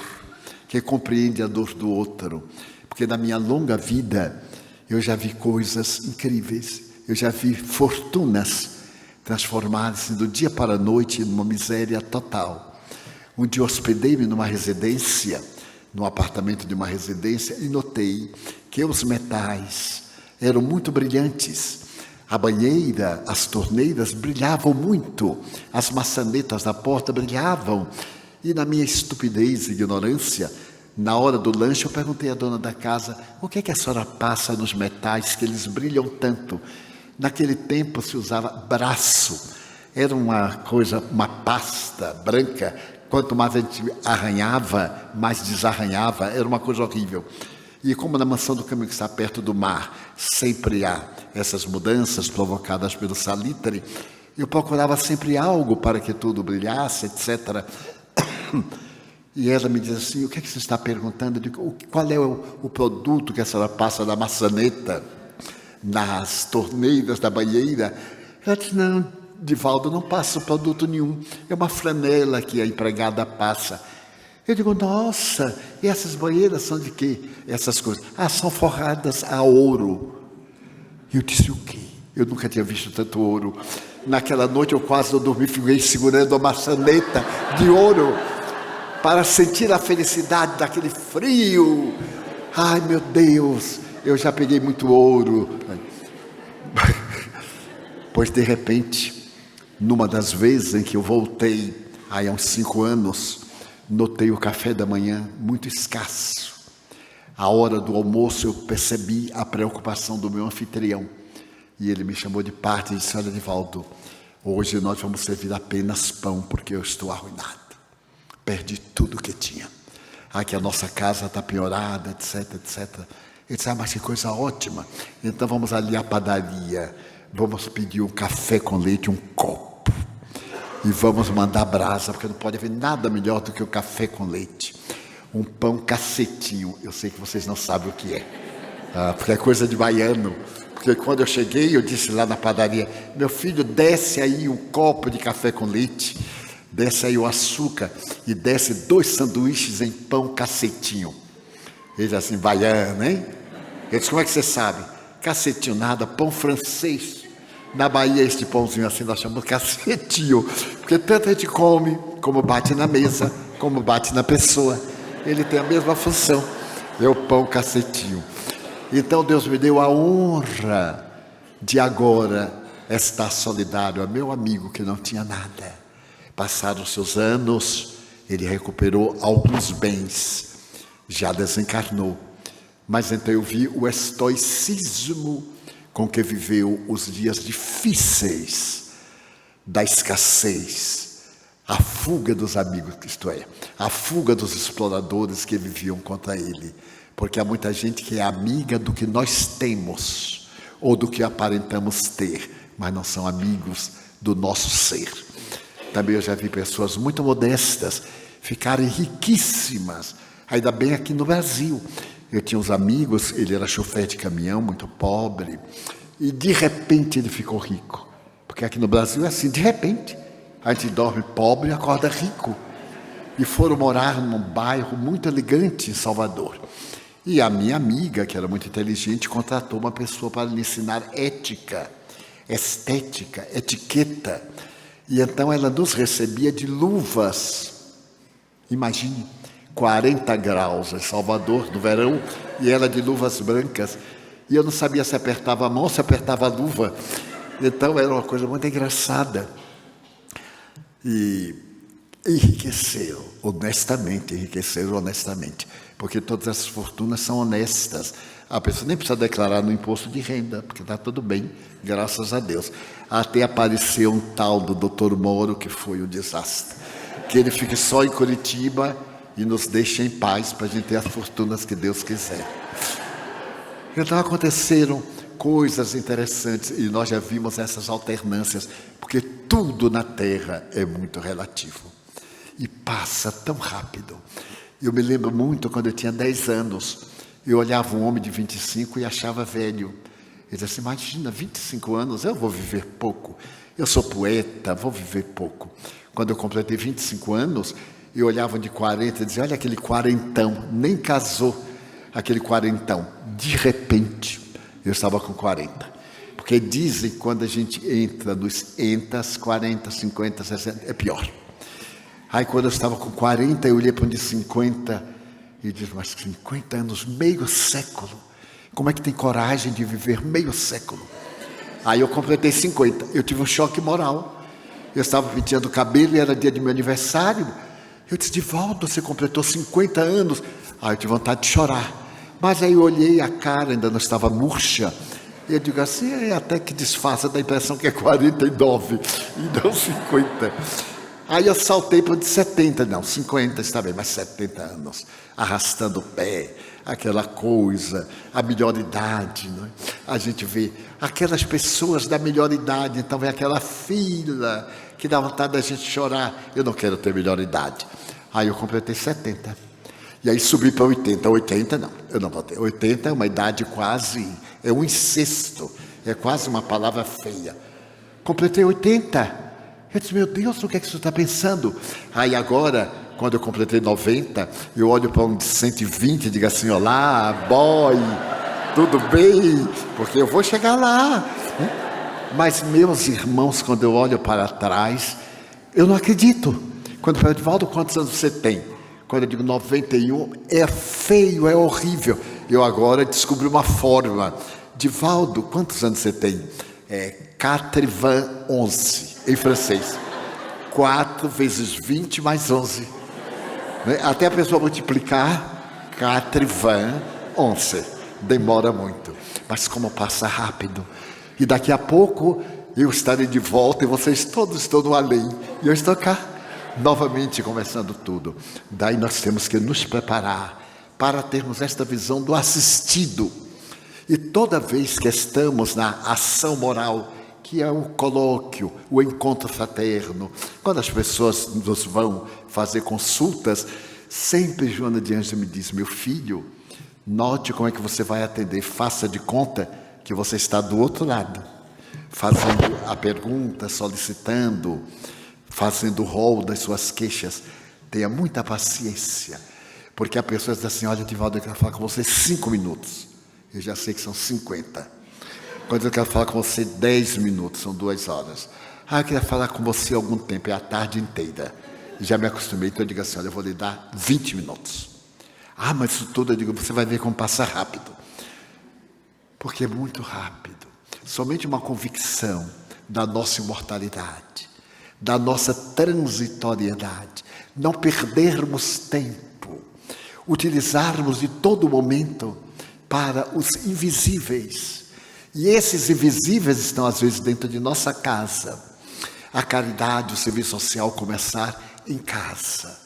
que compreende a dor do outro. Porque na minha longa vida eu já vi coisas incríveis, eu já vi fortunas transformarem-se do dia para a noite numa miséria total. Um dia hospedei-me numa residência, num apartamento de uma residência, e notei que os metais eram muito brilhantes. A banheira, as torneiras brilhavam muito, as maçanetas da porta brilhavam. E na minha estupidez e ignorância, na hora do lanche, eu perguntei à dona da casa: o que é que a senhora passa nos metais que eles brilham tanto? Naquele tempo se usava braço, era uma coisa, uma pasta branca. Quanto mais a gente arranhava, mais desarranhava, era uma coisa horrível. E como na Mansão do Caminho, que está perto do mar, sempre há essas mudanças provocadas pelo salitre, eu procurava sempre algo para que tudo brilhasse, etc. E ela me diz assim: o que é que você está perguntando? Eu digo: qual é o produto que a senhora passa na maçaneta, nas torneiras da banheira? Ela disse: não, Divaldo, não passa produto nenhum, é uma flanela que a empregada passa. Eu digo: nossa, e essas banheiras são de quê? Essas coisas? Ah, são forradas a ouro. Eu disse: o quê? Eu nunca tinha visto tanto ouro. Naquela noite eu quase não dormi, fiquei segurando a maçaneta de ouro para sentir a felicidade daquele frio. Ai, meu Deus, eu já peguei muito ouro. Pois de repente, numa das vezes em que eu voltei, há uns 5 anos, notei o café da manhã muito escasso. À hora do almoço eu percebi a preocupação do meu anfitrião. E ele me chamou de parte e disse: olha, Divaldo, hoje nós vamos servir apenas pão, porque eu estou arruinado. Perdi tudo que tinha. Aqui a nossa casa está piorada, etc, etc. Ele disse: ah, mas que coisa ótima. Então vamos ali à padaria. Vamos pedir um café com leite, um copo. E vamos mandar brasa, porque não pode haver nada melhor do que o café com leite. Um pão cacetinho. Eu sei que vocês não sabem o que é. Porque é coisa de baiano. Porque quando eu cheguei, eu disse lá na padaria: meu filho, desce aí um copo de café com leite, desce aí o açúcar e desce 2 sanduíches em pão cacetinho. Ele disse assim: baiano, hein? Eu disse: como é que você sabe? Cacetinho nada, pão francês. Na Bahia, este pãozinho assim nós chamamos cacetinho, porque tanto a gente come, como bate na mesa, como bate na pessoa. Ele tem a mesma função, é o pão cacetinho. Então Deus me deu a honra de agora estar solidário a meu amigo que não tinha nada. Passados os seus anos, ele recuperou alguns bens, já desencarnou. Mas então eu vi o estoicismo com que viveu os dias difíceis da escassez, a fuga dos amigos, isto é, a fuga dos exploradores que viviam contra ele. Porque há muita gente que é amiga do que nós temos, ou do que aparentamos ter, mas não são amigos do nosso ser. Também eu já vi pessoas muito modestas ficarem riquíssimas, ainda bem aqui no Brasil. Eu tinha uns amigos, ele era chofer de caminhão, muito pobre, e de repente ele ficou rico. Porque aqui no Brasil é assim, de repente, a gente dorme pobre e acorda rico. E foram morar num bairro muito elegante em Salvador. E a minha amiga, que era muito inteligente, contratou uma pessoa para lhe ensinar ética, estética, etiqueta. E então ela nos recebia de luvas. Imagine, 40 graus em Salvador, no verão, e ela de luvas brancas. E eu não sabia se apertava a mão ou se apertava a luva. Então era uma coisa muito engraçada. E enriqueceram honestamente. Porque todas as fortunas são honestas. A pessoa nem precisa declarar no imposto de renda, porque está tudo bem, graças a Deus. Até apareceu um tal do Dr. Moro, que foi o desastre. Que ele fique só em Curitiba e nos deixe em paz para a gente ter as fortunas que Deus quiser. Então aconteceram coisas interessantes e nós já vimos essas alternâncias, porque tudo na Terra é muito relativo e passa tão rápido. Eu me lembro muito quando eu tinha 10 anos, eu olhava um homem de 25 e achava velho. Eu dizia assim, imagina, 25 anos, eu vou viver pouco. Eu sou poeta, vou viver pouco. Quando eu completei 25 anos, eu olhava de 40 e dizia, olha aquele quarentão, nem casou aquele quarentão. De repente, eu estava com 40. Porque dizem que quando a gente entra nos entas, 40, 50, 60, é pior. Aí quando eu estava com 40, eu olhei para um de 50 e disse, mas 50 anos, meio século. Como é que tem coragem de viver meio século? Aí eu completei 50, eu tive um choque moral. Eu estava penteando o cabelo e era dia de meu aniversário. Eu disse, Divaldo, você completou 50 anos. Aí eu tive vontade de chorar. Mas aí eu olhei, a cara ainda não estava murcha. E eu digo assim, até que disfarça da impressão que é 49 e não 50. Aí eu saltei para o de 70, não, 50 está bem, mas 70 anos. Arrastando o pé, aquela coisa, a melhor idade, não é? A gente vê aquelas pessoas da melhor idade, então vem aquela fila que dá vontade da gente chorar. Eu não quero ter melhor idade. Aí eu completei 70. E aí subi para 80. 80 não, eu não vou ter. 80 é uma idade quase, é um incesto, é quase uma palavra feia. Completei 80. Eu disse, meu Deus, o que é que você está pensando? Aí agora, quando eu completei 90, eu olho para um de 120 e digo assim, olá, boy, tudo bem? Porque eu vou chegar lá. Mas meus irmãos, quando eu olho para trás, eu não acredito. Quando eu falo, Divaldo, quantos anos você tem? Quando eu digo 91, é feio, é horrível. Eu agora descobri uma fórmula. Divaldo, quantos anos você tem? 4 11, em francês. 4 vezes 20 mais 11. Até a pessoa multiplicar, 4 11. Demora muito. Mas como passa rápido. E daqui a pouco eu estarei de volta e vocês todos estão no além. E eu estou cá, novamente começando tudo. Daí nós temos que nos preparar para termos esta visão do assistido. E toda vez que estamos na ação moral, que é o colóquio, o encontro fraterno, quando as pessoas nos vão fazer consultas, sempre Joana de Ângeles me diz, meu filho, note como é que você vai atender, faça de conta que você está do outro lado, fazendo a pergunta, solicitando, fazendo o rol das suas queixas. Tenha muita paciência, porque a pessoa diz assim, olha, Divaldo, eu quero falar com você 5 minutos. Eu já sei que são 50. Quando eu quero falar com você 10 minutos, são 2 horas. Eu queria falar com você algum tempo, é a tarde inteira. Já me acostumei, então eu digo assim, olha, eu vou lhe dar 20 minutos. Mas isso tudo, eu digo, você vai ver como passa rápido. Porque é muito rápido. Somente uma convicção da nossa imortalidade, da nossa transitoriedade, não perdermos tempo, utilizarmos de todo momento para os invisíveis. E esses invisíveis estão às vezes dentro de nossa casa. A caridade, o serviço social começar em casa.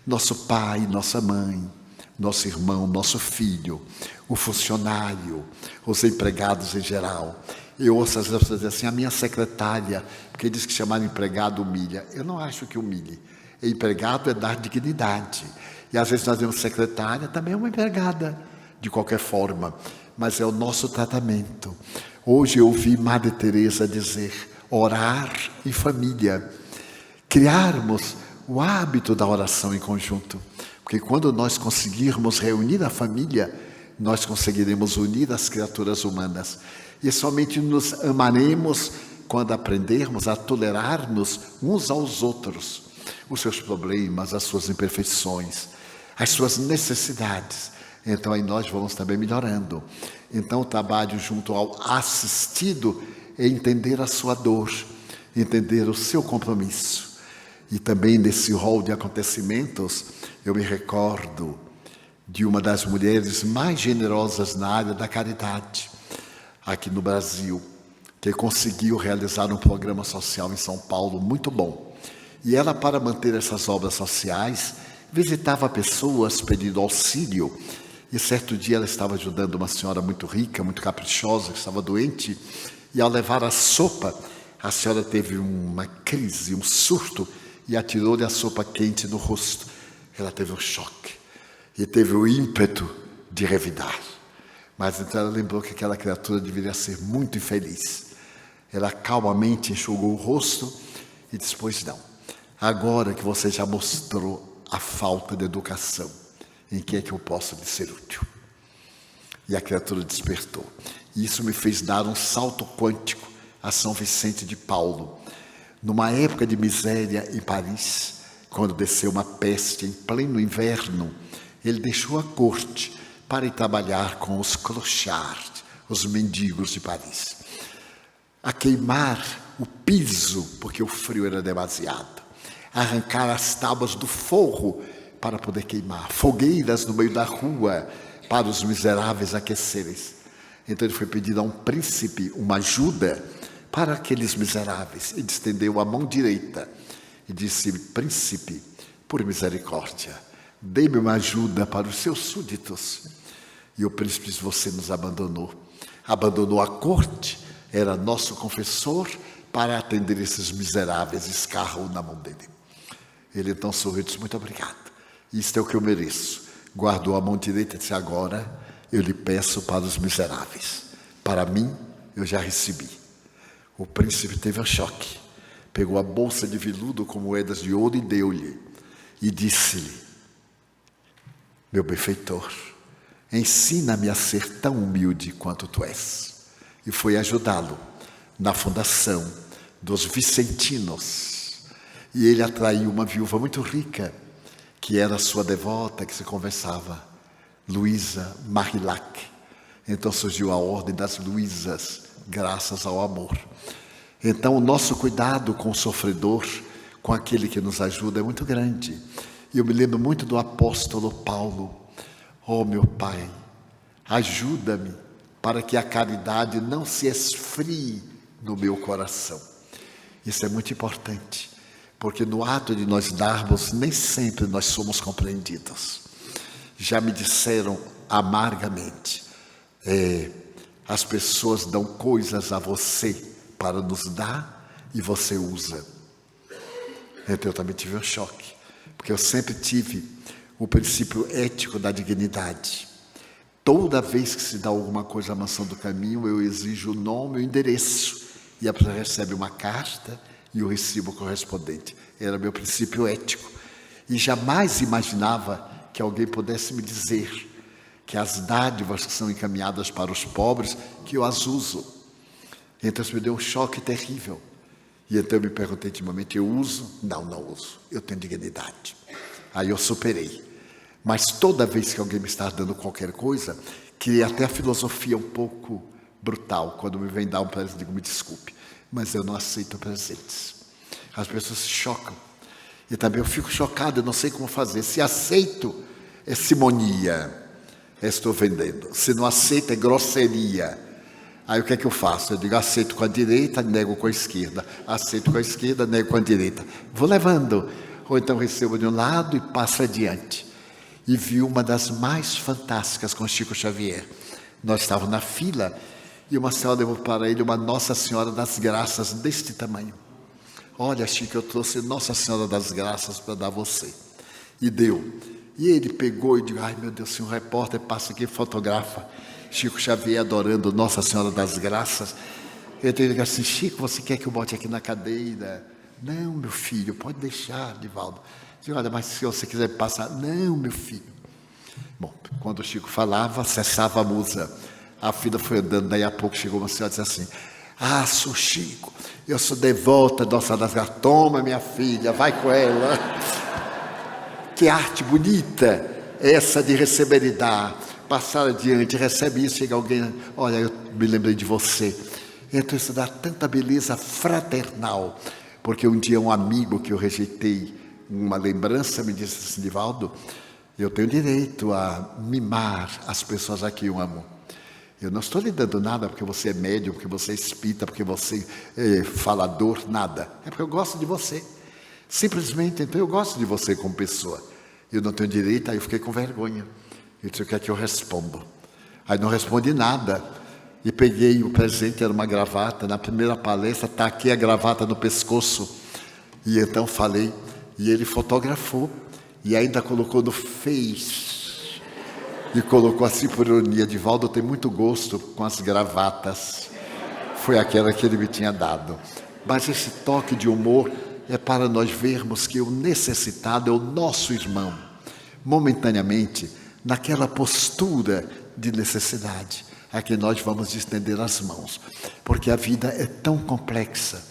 Nosso pai, nossa mãe, nosso irmão, nosso filho, o funcionário, os empregados em geral. Eu ouço as pessoas dizer assim, a minha secretária, porque diz que chamar empregado humilha. Eu não acho que humilhe. Empregado é dar dignidade. E às vezes nós vemos secretária, também é uma empregada, de qualquer forma. Mas é o nosso tratamento. Hoje eu ouvi Madre Teresa dizer, orar em família. Criarmos o hábito da oração em conjunto. Porque quando nós conseguirmos reunir a família, nós conseguiremos unir as criaturas humanas. E somente nos amaremos quando aprendermos a tolerar-nos uns aos outros. Os seus problemas, as suas imperfeições, as suas necessidades. Então aí nós vamos também melhorando. Então o trabalho junto ao assistido é entender a sua dor, entender o seu compromisso. E também nesse rol de acontecimentos, eu me recordo de uma das mulheres mais generosas na área da caridade, aqui no Brasil, que conseguiu realizar um programa social em São Paulo muito bom. E ela, para manter essas obras sociais, visitava pessoas pedindo auxílio. E certo dia ela estava ajudando uma senhora muito rica, muito caprichosa, que estava doente, e ao levar a sopa, a senhora teve uma crise, um surto, e atirou-lhe a sopa quente no rosto. Ela teve um choque, e teve o ímpeto de revidar. Mas então ela lembrou que aquela criatura deveria ser muito infeliz. Ela calmamente enxugou o rosto e disse, pois não, agora que você já mostrou a falta de educação, em que é que eu posso lhe ser útil? E a criatura despertou. E isso me fez dar um salto quântico a São Vicente de Paulo. Numa época de miséria em Paris, quando desceu uma peste em pleno inverno, ele deixou a corte para ir trabalhar com os clochards, os mendigos de Paris, a queimar o piso, porque o frio era demasiado, arrancar as tábuas do forro para poder queimar, fogueiras no meio da rua para os miseráveis aquecerem. Então ele foi pedir a um príncipe uma ajuda para aqueles miseráveis. Ele estendeu a mão direita e disse, príncipe, por misericórdia, dê-me uma ajuda para os seus súditos. E o príncipe disse, você nos abandonou. Abandonou a corte, era nosso confessor, para atender esses miseráveis, escarrou na mão dele. Ele então sorriu e disse, muito obrigado. Isto é o que eu mereço. Guardou a mão direita e disse, agora eu lhe peço para os miseráveis. Para mim, eu já recebi. O príncipe teve um choque. Pegou a bolsa de veludo com moedas de ouro e deu-lhe. E disse-lhe, meu benfeitor, ensina-me a ser tão humilde quanto tu és. E foi ajudá-lo na fundação dos Vicentinos. E ele atraiu uma viúva muito rica, que era sua devota, que se conversava, Luísa Marillac. Então surgiu a ordem das Luísas, graças ao amor. Então o nosso cuidado com o sofredor, com aquele que nos ajuda, é muito grande. E eu me lembro muito do apóstolo Paulo. Oh, meu Pai, ajuda-me para que a caridade não se esfrie no meu coração. Isso é muito importante, porque no ato de nós darmos, nem sempre nós somos compreendidos. Já me disseram amargamente, as pessoas dão coisas a você para nos dar e você usa. Então eu também tive um choque, porque eu sempre tive o princípio ético da dignidade. Toda vez que se dá alguma coisa à maçã do caminho, eu exijo o nome e o endereço. E a pessoa recebe uma carta e o recibo correspondente. Era meu princípio ético. E jamais imaginava que alguém pudesse me dizer que as dádivas que são encaminhadas para os pobres, que eu as uso. Então isso me deu um choque terrível. E então eu me perguntei intimamente, eu uso? Não, não uso. Eu tenho dignidade. Aí eu superei. Mas toda vez que alguém me está dando qualquer coisa, que até a filosofia é um pouco brutal, quando me vem dar um presente, eu digo, me desculpe, mas eu não aceito presentes. As pessoas se chocam. E também eu fico chocado, eu não sei como fazer. Se aceito, é simonia, estou vendendo. Se não aceito, é grosseria. Aí o que é que eu faço? Eu digo, aceito com a direita, nego com a esquerda. Aceito com a esquerda, nego com a direita. Vou levando. Ou então recebo de um lado e passo adiante. E vi uma das mais fantásticas com Chico Xavier. Nós estávamos na fila e uma senhora levou para ele uma Nossa Senhora das Graças deste tamanho. Olha, Chico, eu trouxe Nossa Senhora das Graças para dar a você. E deu. E ele pegou e disse, ai meu Deus, se um repórter passa aqui e fotografa Chico Xavier adorando Nossa Senhora das Graças. Eu tenho que dizer assim, Chico, você quer que eu bote aqui na cadeira? Não, meu filho, pode deixar, Divaldo. Digo, olha, mas se você quiser passar, não, meu filho. Bom, quando o Chico falava, cessava a musa. A fila foi andando, daí a pouco chegou uma senhora e disse assim, ah, sou Chico, eu sou devota da Nossa Senhora das Graças. Toma, minha filha, vai com ela. Que arte bonita essa de receber e dar. Passar adiante, recebe isso, chega alguém, olha, eu me lembrei de você. Então isso dá tanta beleza fraternal, porque um dia um amigo que eu rejeitei, uma lembrança, me disse assim, Divaldo, eu tenho direito a mimar as pessoas a quem eu amo. Eu não estou lhe dando nada porque você é médium, porque você é espírita, porque você é falador, nada. É porque eu gosto de você. Simplesmente, então eu gosto de você como pessoa. Eu não tenho direito, aí eu fiquei com vergonha. Eu disse, o que é que eu respondo? Aí não respondi nada. E peguei o presente, era uma gravata. Na primeira palestra, taquei a gravata no pescoço. E então falei, e ele fotografou. E ainda colocou no Face. E colocou assim por ironia, Divaldo tem muito gosto com as gravatas. Foi aquela que ele me tinha dado. Mas esse toque de humor é para nós vermos que o necessitado é o nosso irmão. Momentaneamente, naquela postura de necessidade, a que nós vamos estender as mãos. Porque a vida é tão complexa.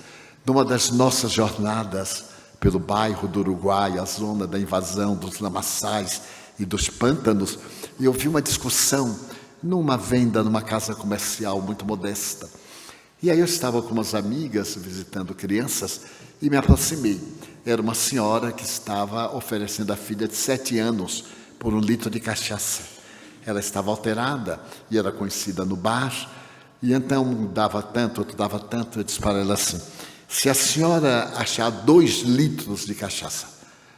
Numa das nossas jornadas pelo bairro do Uruguai, a zona da invasão dos lamaçais e dos pântanos, e eu vi uma discussão numa venda, numa casa comercial muito modesta. E aí eu estava com umas amigas visitando crianças e me aproximei. Era uma senhora que estava oferecendo a filha de 7 anos por 1 litro de cachaça. Ela estava alterada e era conhecida no bar. E então um dava tanto, outro dava tanto. Eu disse para ela assim, se a senhora achar 2 litros de cachaça,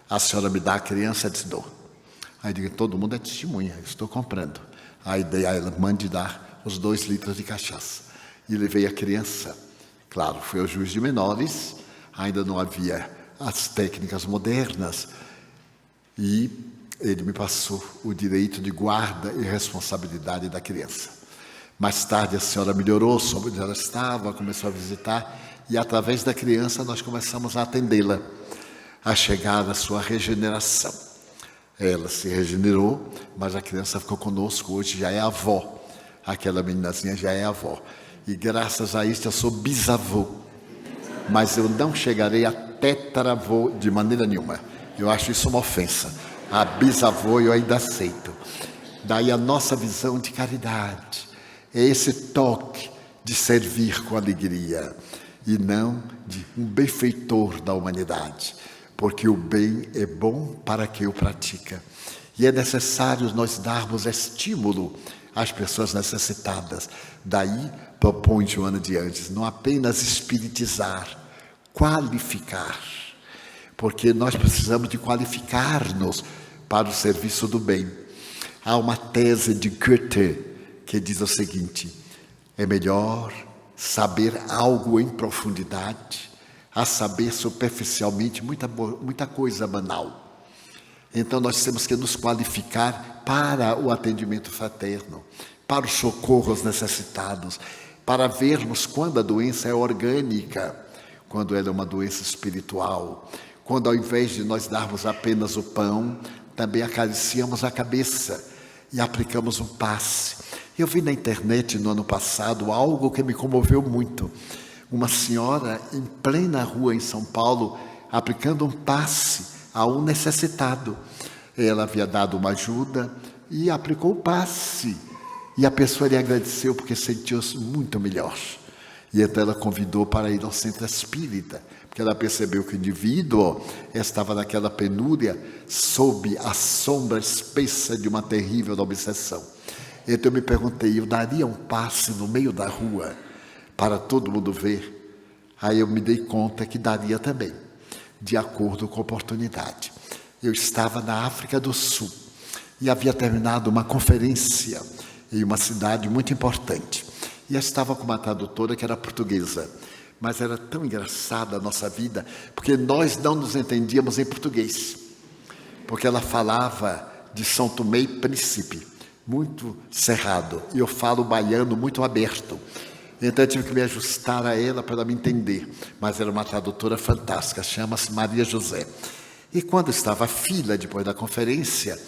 a senhora me dá a criança, eu te dou. Aí digo, todo mundo é testemunha, eu estou comprando. Aí dei a ela, mande dar os 2 litros de cachaça. E levei a criança. Claro, fui ao juiz de menores, ainda não havia as técnicas modernas. E ele me passou o direito de guarda e responsabilidade da criança. Mais tarde a senhora melhorou, soube onde ela estava, começou a visitar. E através da criança nós começamos a atendê-la, a chegar à sua regeneração. Ela se regenerou, mas a criança ficou conosco, hoje já é avó. Aquela meninazinha já é avó. E graças a isso eu sou bisavô. Mas eu não chegarei a tetravô de maneira nenhuma. Eu acho isso uma ofensa. A bisavô eu ainda aceito. Daí a nossa visão de caridade. É esse toque de servir com alegria. E não de um benfeitor da humanidade. Porque o bem é bom para quem o pratica. E é necessário nós darmos estímulo às pessoas necessitadas. Daí, propõe Joana de Andes, não apenas espiritizar, qualificar. Porque nós precisamos de qualificar-nos para o serviço do bem. Há uma tese de Goethe que diz o seguinte, é melhor saber algo em profundidade a saber superficialmente muita coisa banal. Então nós temos que nos qualificar para o atendimento fraterno, para o socorro aos necessitados, para vermos quando a doença é orgânica, quando ela é uma doença espiritual, quando ao invés de nós darmos apenas o pão, também acariciamos a cabeça e aplicamos um passe. Eu vi na internet no ano passado algo que me comoveu muito. Uma senhora em plena rua em São Paulo, aplicando um passe a um necessitado. Ela havia dado uma ajuda e aplicou o passe. E a pessoa lhe agradeceu porque sentiu-se muito melhor. E então ela convidou para ir ao centro espírita, porque ela percebeu que o indivíduo estava naquela penúria, sob a sombra espessa de uma terrível obsessão. Então eu me perguntei, eu daria um passe no meio da rua para todo mundo ver? Aí eu me dei conta que daria também, de acordo com a oportunidade. Eu estava na África do Sul e havia terminado uma conferência em uma cidade muito importante. E eu estava com uma tradutora que era portuguesa, mas era tão engraçada a nossa vida, porque nós não nos entendíamos em português, porque ela falava de São Tomé e Príncipe, muito cerrado, e eu falo baiano muito aberto. Então eu tive que me ajustar a ela para ela me entender, mas era uma tradutora fantástica, chama-se Maria José. E quando estava a fila depois da conferência,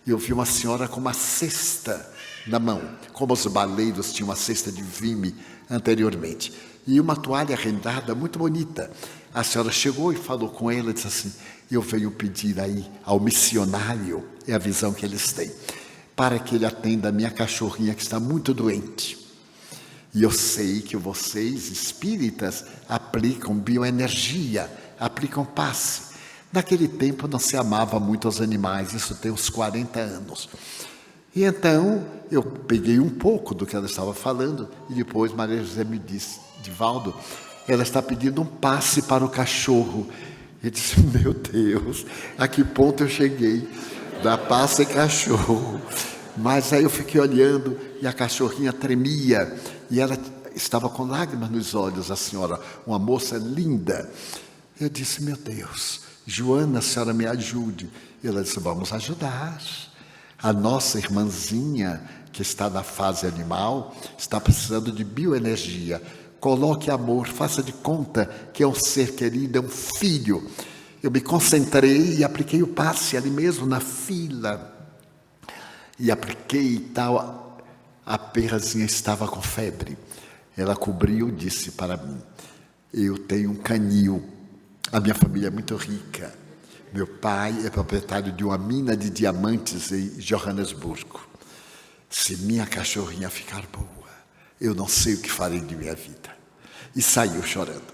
eu vi uma senhora com uma cesta na mão, como os baleiros tinham uma cesta de vime anteriormente, e uma toalha rendada muito bonita. A senhora chegou e falou com ela e disse assim, eu venho pedir aí ao missionário, é a visão que eles têm, para que ele atenda a minha cachorrinha que está muito doente. E eu sei que vocês, espíritas, aplicam bioenergia, aplicam passe. Naquele tempo não se amava muito os animais, isso tem uns 40 anos. E então eu peguei um pouco do que ela estava falando e depois Maria José me disse, Divaldo, ela está pedindo um passe para o cachorro. Eu disse, meu Deus, a que ponto eu cheguei? Dar passe e cachorro. Mas aí eu fiquei olhando e a cachorrinha tremia e ela estava com lágrimas nos olhos, a senhora, uma moça linda. Eu disse, meu Deus, Joana, a senhora me ajude. E ela disse, vamos ajudar. A nossa irmãzinha, que está na fase animal, está precisando de bioenergia. Coloque amor, faça de conta que é um ser querido, é um filho. Eu me concentrei e apliquei o passe ali mesmo na fila. E apliquei e tal. A perrazinha estava com febre. Ela cobriu e disse para mim, eu tenho um canil. A minha família é muito rica. Meu pai é proprietário de uma mina de diamantes em Johannesburgo. Se minha cachorrinha ficar boa, eu não sei o que farei de minha vida. E saiu chorando.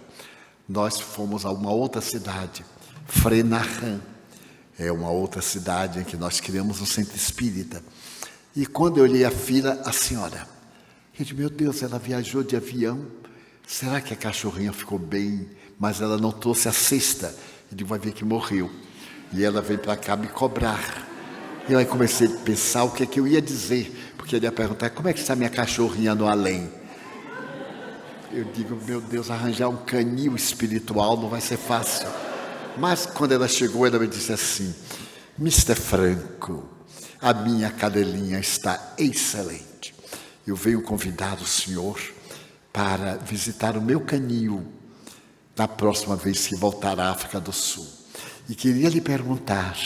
Nós fomos a uma outra cidade, Frenahan. É uma outra cidade em que nós criamos um centro espírita. E quando eu olhei a fila, a senhora, eu disse, meu Deus, ela viajou de avião. Será que a cachorrinha ficou bem? Mas ela não trouxe a cesta. Ele vai ver que morreu. E ela veio para cá me cobrar. E aí comecei a pensar o que é que eu ia dizer. Porque ele ia perguntar, como é que está minha cachorrinha no além? Eu digo, meu Deus, arranjar um canil espiritual não vai ser fácil. Mas quando ela chegou, ela me disse assim, Mr. Franco, a minha cadelinha está excelente. Eu venho convidar o senhor para visitar o meu canil na próxima vez que voltar à África do Sul. E queria lhe perguntar,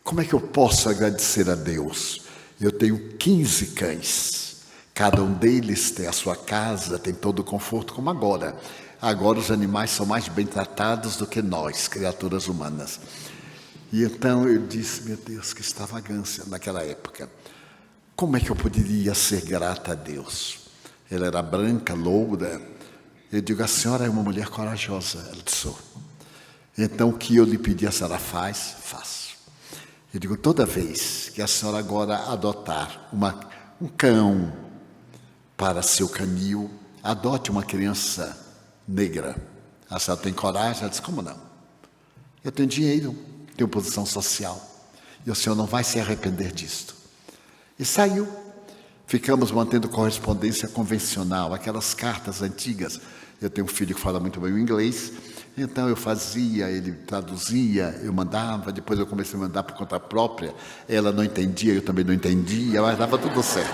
como é que eu posso agradecer a Deus? Eu tenho 15 cães, cada um deles tem a sua casa, tem todo o conforto como agora. Agora os animais são mais bem tratados do que nós, criaturas humanas. E então eu disse, meu Deus, que extravagância naquela época. Como é que eu poderia ser grata a Deus? Ela era branca, loura. Eu digo, a senhora é uma mulher corajosa. Ela disse, sou. Então, o que eu lhe pedi, a senhora faz? Faço. Eu digo, toda vez que a senhora agora adotar um cão para seu canil, adote uma criança negra. A senhora tem coragem? Ela disse, como não? Eu tenho dinheiro, tenho posição social. E o senhor não vai se arrepender disto. E saiu. Ficamos mantendo correspondência convencional, aquelas cartas antigas. Eu tenho um filho que fala muito bem o inglês, então eu fazia, ele traduzia, eu mandava, depois eu comecei a mandar por conta própria. Ela não entendia, eu também não entendia, mas dava tudo certo.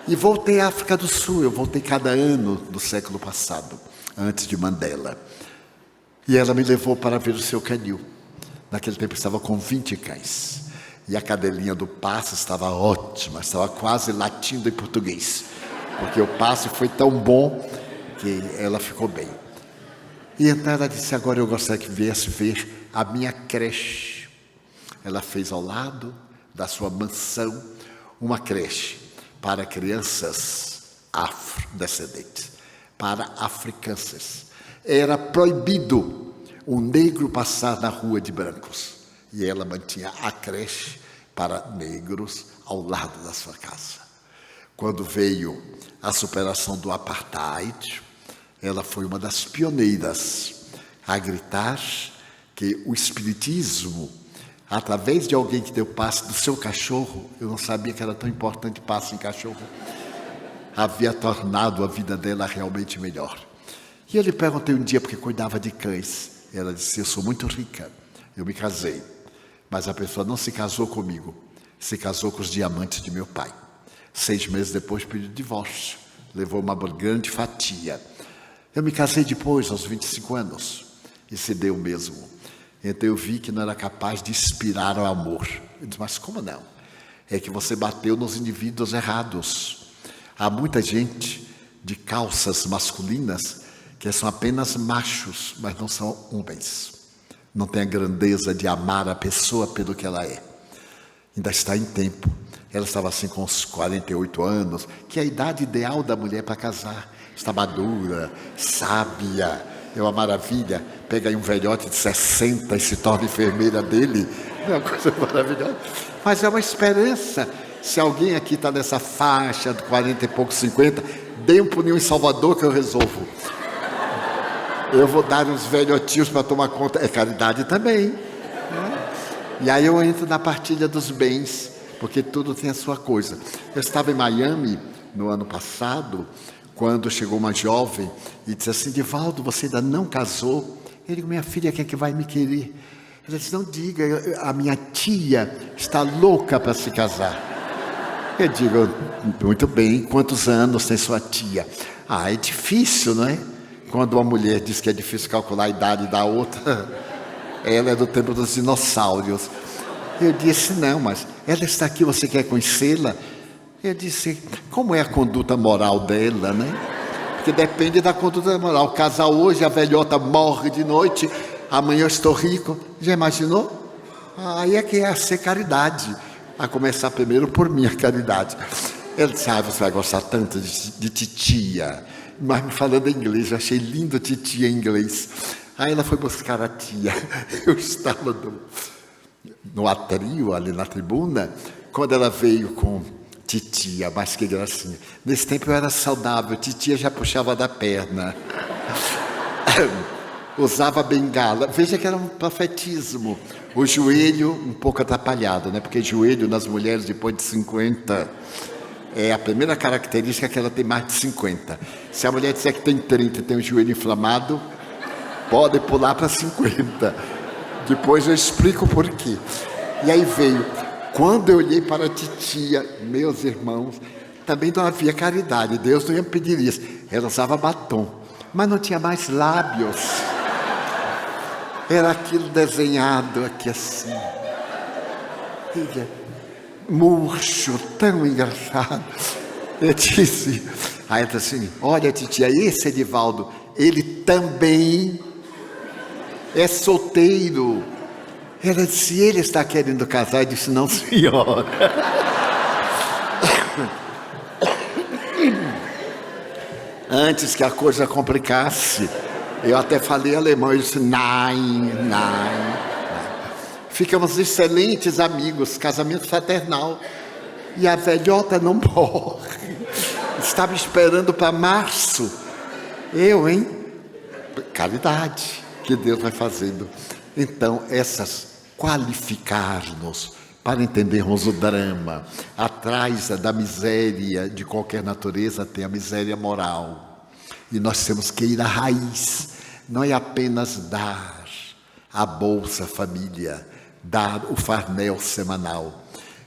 E voltei à África do Sul, eu voltei cada ano do século passado, antes de Mandela. E ela me levou para ver o seu canil. Naquele tempo eu estava com 20 cães. E a cadelinha do passe estava ótima, estava quase latindo em português, porque o passe foi tão bom que ela ficou bem. E então ela disse, agora eu gostaria que viesse ver a minha creche. Ela fez ao lado da sua mansão uma creche para crianças afrodescendentes, para africanas. Era proibido um negro passar na rua de brancos. E ela mantinha a creche para negros ao lado da sua casa. Quando veio a superação do apartheid, ela foi uma das pioneiras a gritar que o espiritismo, através de alguém que deu passe do seu cachorro, eu não sabia que era tão importante passe em cachorro, havia tornado a vida dela realmente melhor. E eu lhe perguntei um dia, porque cuidava de cães, e ela disse, eu sou muito rica, eu me casei, mas a pessoa não se casou comigo, se casou com os diamantes de meu pai. 6 meses depois pediu divórcio, levou uma grande fatia. Eu me casei depois, aos 25 anos, e se deu mesmo. Então eu vi que não era capaz de inspirar o amor. Eu disse, mas como não? É que você bateu nos indivíduos errados. Há muita gente de calças masculinas que são apenas machos, mas não são homens. Não tem a grandeza de amar a pessoa pelo que ela é. Ainda está em tempo. Ela estava assim com uns 48 anos, que é a idade ideal da mulher para casar. Está madura, sábia, é uma maravilha. Pega aí um velhote de 60 e se torna enfermeira dele. É uma coisa maravilhosa. Mas é uma esperança. Se alguém aqui está nessa faixa de 40 e pouco, 50, dê um pulinho em Salvador que eu resolvo. Eu vou dar uns velhotinhos para tomar conta. É caridade também. Né? E aí eu entro na partilha dos bens, porque tudo tem a sua coisa. Eu estava em Miami no ano passado, quando chegou uma jovem e disse assim, Divaldo, você ainda não casou? Eu digo, minha filha, quem é que vai me querer? Ela disse, não diga, a minha tia está louca para se casar. Eu digo, muito bem, quantos anos tem sua tia? Ah, é difícil, não é? Quando uma mulher diz que é difícil calcular a idade da outra, ela é do tempo dos dinossauros. Eu disse, não, mas ela está aqui, você quer conhecê-la? Eu disse, como é a conduta moral dela, né? Porque depende da conduta moral. Casar hoje, a velhota morre de noite, amanhã eu estou rico. Já imaginou? Aí é que é ser caridade. A começar primeiro por minha caridade. Ele disse, você vai gostar tanto de titia. Mas me falando em inglês, eu achei lindo titia em inglês. Aí ela foi buscar a tia. Eu estava no atrio, ali na tribuna, quando ela veio com titia, mas que gracinha. Nesse tempo eu era saudável, titia já puxava da perna. Usava bengala. Veja que era um profetismo. O joelho um pouco atrapalhado, né? Porque joelho nas mulheres depois de 50... é a primeira característica que ela tem mais de 50. Se a mulher disser que tem 30 e tem o joelho inflamado, pode pular para 50. Depois eu explico por quê. E aí veio, quando eu olhei para a titia, meus irmãos, também não havia caridade, Deus não ia pedir isso. Ela usava batom, mas não tinha mais lábios. Era aquilo desenhado aqui assim. Murcho, tão engraçado. Eu disse, aí ela disse assim, olha titia, esse Edivaldo, ele também é solteiro. Ela disse, ele está querendo casar? Eu disse, não senhora. Antes que a coisa complicasse, eu até falei alemão, eu disse, nein. Ficamos excelentes amigos, casamento fraternal. E a velhota não morre. Estava esperando para março. Eu, hein? Caridade que Deus vai fazendo. Então, qualificar-nos para entendermos o drama. Atrás da miséria de qualquer natureza tem a miséria moral. E nós temos que ir à raiz. Não é apenas dar a Bolsa Família, dar o farnel semanal,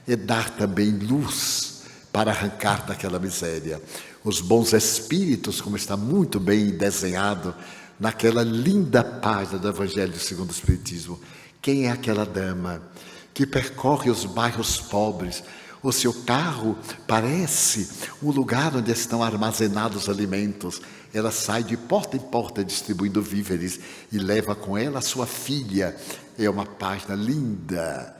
é dar também luz para arrancar daquela miséria. Os bons espíritos, como está muito bem desenhado naquela linda página do Evangelho segundo o Espiritismo. Quem é aquela dama que percorre os bairros pobres. O seu carro parece um lugar onde estão armazenados alimentos. Ela sai de porta em porta distribuindo víveres e leva com ela a sua filha. É uma página linda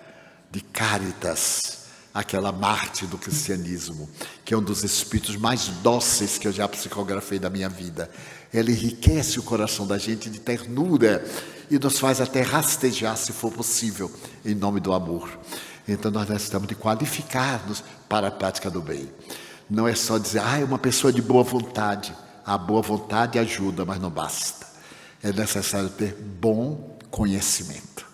de Cáritas, aquela Marte do cristianismo, que é um dos espíritos mais dóceis que eu já psicografei da minha vida. Ela enriquece o coração da gente de ternura e nos faz até rastejar, se for possível, em nome do amor. Então nós necessitamos de qualificar-nos para a prática do bem. Não é só dizer, é uma pessoa de boa vontade. A boa vontade ajuda, mas não basta. É necessário ter bom conhecimento,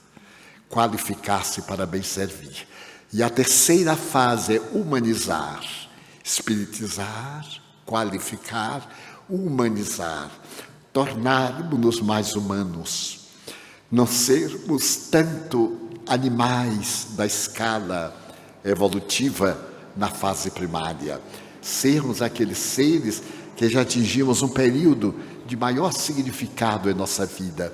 qualificar-se para bem servir. E a terceira fase é humanizar, espiritizar, qualificar, humanizar, tornarmos-nos mais humanos, não sermos tanto animais da escala evolutiva na fase primária, sermos aqueles seres que já atingimos um período de maior significado em nossa vida,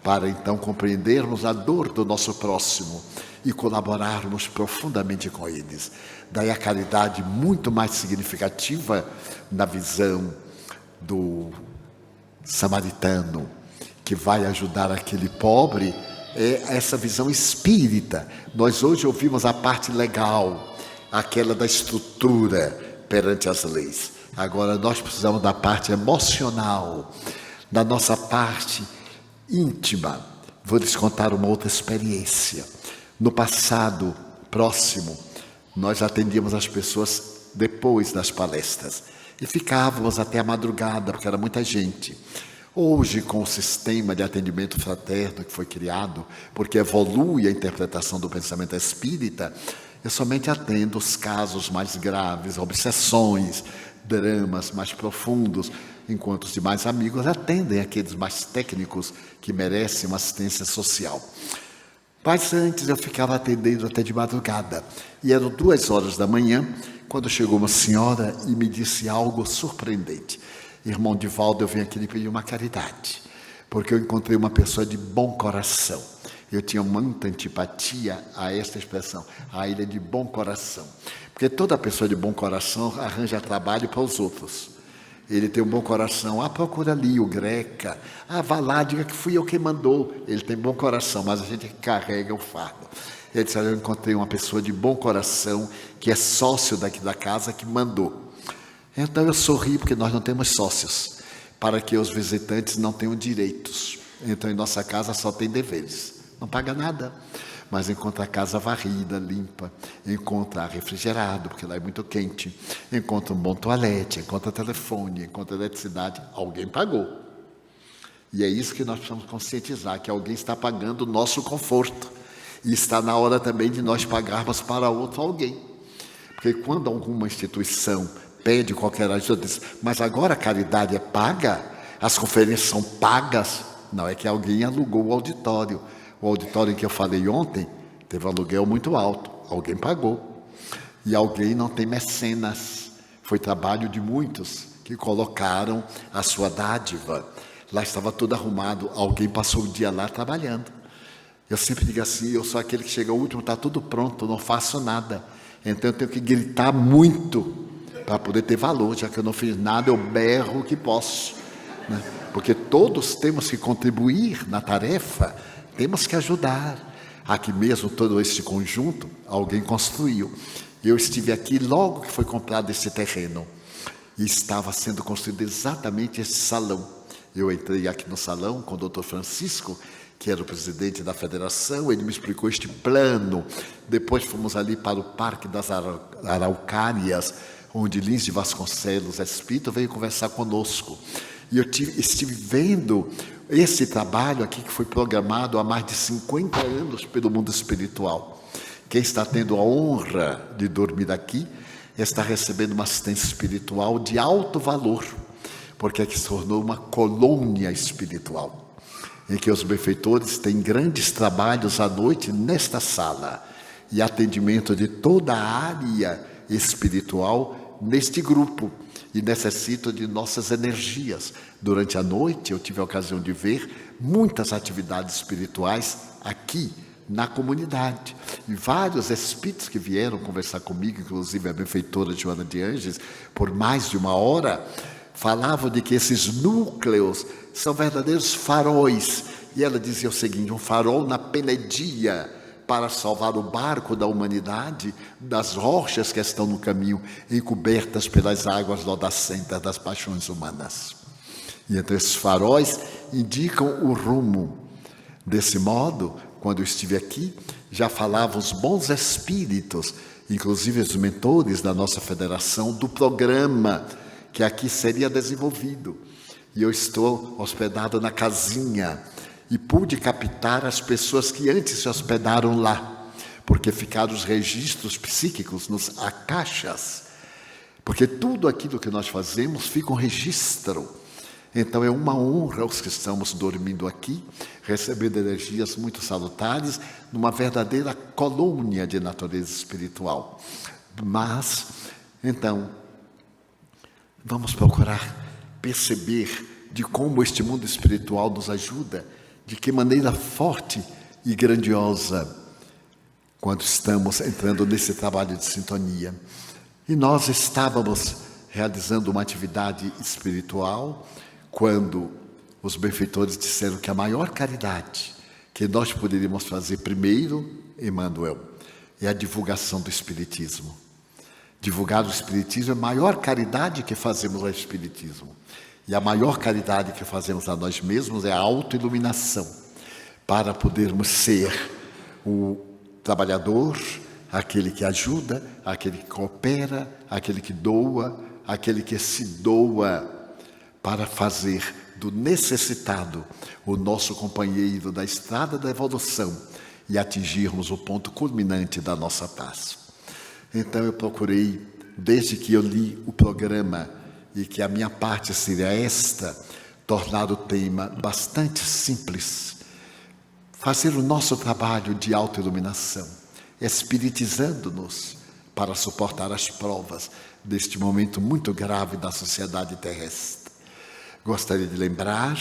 para então compreendermos a dor do nosso próximo e colaborarmos profundamente com eles. Daí a caridade muito mais significativa na visão do samaritano, que vai ajudar aquele pobre, é essa visão espírita. Nós hoje ouvimos a parte legal, aquela da estrutura perante as leis. Agora nós precisamos da parte emocional, da nossa parte íntima. Vou lhes contar uma outra experiência. No passado próximo, nós atendíamos as pessoas depois das palestras e ficávamos até a madrugada, porque era muita gente. Hoje, com o sistema de atendimento fraterno que foi criado, porque evolui a interpretação do pensamento espírita, eu somente atendo os casos mais graves, obsessões, dramas mais profundos, enquanto os demais amigos atendem aqueles mais técnicos que merecem uma assistência social. Mas antes eu ficava atendendo até de madrugada, e eram 2h da manhã, quando chegou uma senhora e me disse algo surpreendente. Irmão Divaldo, eu venho aqui lhe pedir uma caridade, porque eu encontrei uma pessoa de bom coração. Eu tinha muita antipatia a esta expressão, a ele é de bom coração. Porque toda pessoa de bom coração arranja trabalho para os outros. Ele tem um bom coração, procura ali o Greca, vá lá, diga que fui eu quem mandou. Ele tem bom coração, mas a gente carrega o fardo. Ele disse, eu encontrei uma pessoa de bom coração, que é sócio daqui da casa, que mandou. Então eu sorri, porque nós não temos sócios, para que os visitantes não tenham direitos. Então em nossa casa só tem deveres, não paga nada. Mas encontra a casa varrida, limpa, encontra refrigerado, porque lá é muito quente, encontra um bom toalete, encontra telefone, encontra eletricidade, alguém pagou. E é isso que nós precisamos conscientizar, que alguém está pagando o nosso conforto. E está na hora também de nós pagarmos para outro alguém. Porque quando alguma instituição pede qualquer ajuda, diz, mas agora a caridade é paga? As conferências são pagas? Não, é que alguém alugou o auditório. O auditório em que eu falei ontem teve um aluguel muito alto, alguém pagou. E alguém não tem mecenas. Foi trabalho de muitos que colocaram a sua dádiva. Lá estava tudo arrumado, alguém passou o dia lá trabalhando. Eu sempre digo assim, eu sou aquele que chega ao último, está tudo pronto, não faço nada. Então eu tenho que gritar muito para poder ter valor, já que eu não fiz nada, eu berro o que posso. Né? Porque todos temos que contribuir na tarefa, temos que ajudar. Aqui mesmo, todo esse conjunto, alguém construiu. Eu estive aqui logo que foi comprado esse terreno. E estava sendo construído exatamente esse salão. Eu entrei aqui no salão com o doutor Francisco, que era o presidente da federação, ele me explicou este plano. Depois fomos ali para o Parque das Araucárias, onde Lins de Vasconcelos, espírito, veio conversar conosco. E eu estive vendo esse trabalho aqui que foi programado há mais de 50 anos pelo mundo espiritual. Quem está tendo a honra de dormir aqui está recebendo uma assistência espiritual de alto valor, porque aqui se tornou uma colônia espiritual, em que os benfeitores têm grandes trabalhos à noite nesta sala e atendimento de toda a área espiritual neste grupo. E necessitam de nossas energias. Durante a noite eu tive a ocasião de ver muitas atividades espirituais aqui na comunidade. e vários espíritos que vieram conversar comigo, inclusive a benfeitora Joana de Ângeles, por mais de 1 hora, falavam de que esses núcleos são verdadeiros faróis. E ela dizia o seguinte: um farol na penedia para salvar o barco da humanidade das rochas que estão no caminho, encobertas pelas águas lodacentas das paixões humanas. E então esses faróis indicam o rumo. Desse modo, quando eu estive aqui, já falavam os bons espíritos, inclusive os mentores da nossa federação, do programa que aqui seria desenvolvido. E eu estou hospedado na casinha e pude captar as pessoas que antes se hospedaram lá, porque ficaram os registros psíquicos nos akashas, porque tudo aquilo que nós fazemos fica um registro. Então é uma honra aos que estamos dormindo aqui, recebendo energias muito salutares, numa verdadeira colônia de natureza espiritual. Mas, então, vamos procurar perceber de como este mundo espiritual nos ajuda, de que maneira forte e grandiosa, quando estamos entrando nesse trabalho de sintonia. E nós estávamos realizando uma atividade espiritual, quando os benfeitores disseram que a maior caridade que nós poderíamos fazer primeiro, Emmanuel, é a divulgação do Espiritismo. Divulgar o Espiritismo é a maior caridade que fazemos ao Espiritismo. E a maior caridade que fazemos a nós mesmos é a autoiluminação, para podermos ser o trabalhador, aquele que ajuda, aquele que coopera, aquele que doa, aquele que se doa, para fazer do necessitado o nosso companheiro da estrada da evolução e atingirmos o ponto culminante da nossa paz. Então eu procurei, desde que eu li o programa, e que a minha parte seria esta, tornar o tema bastante simples, fazer o nosso trabalho de autoiluminação, espiritizando-nos para suportar as provas deste momento muito grave da sociedade terrestre. Gostaria de lembrar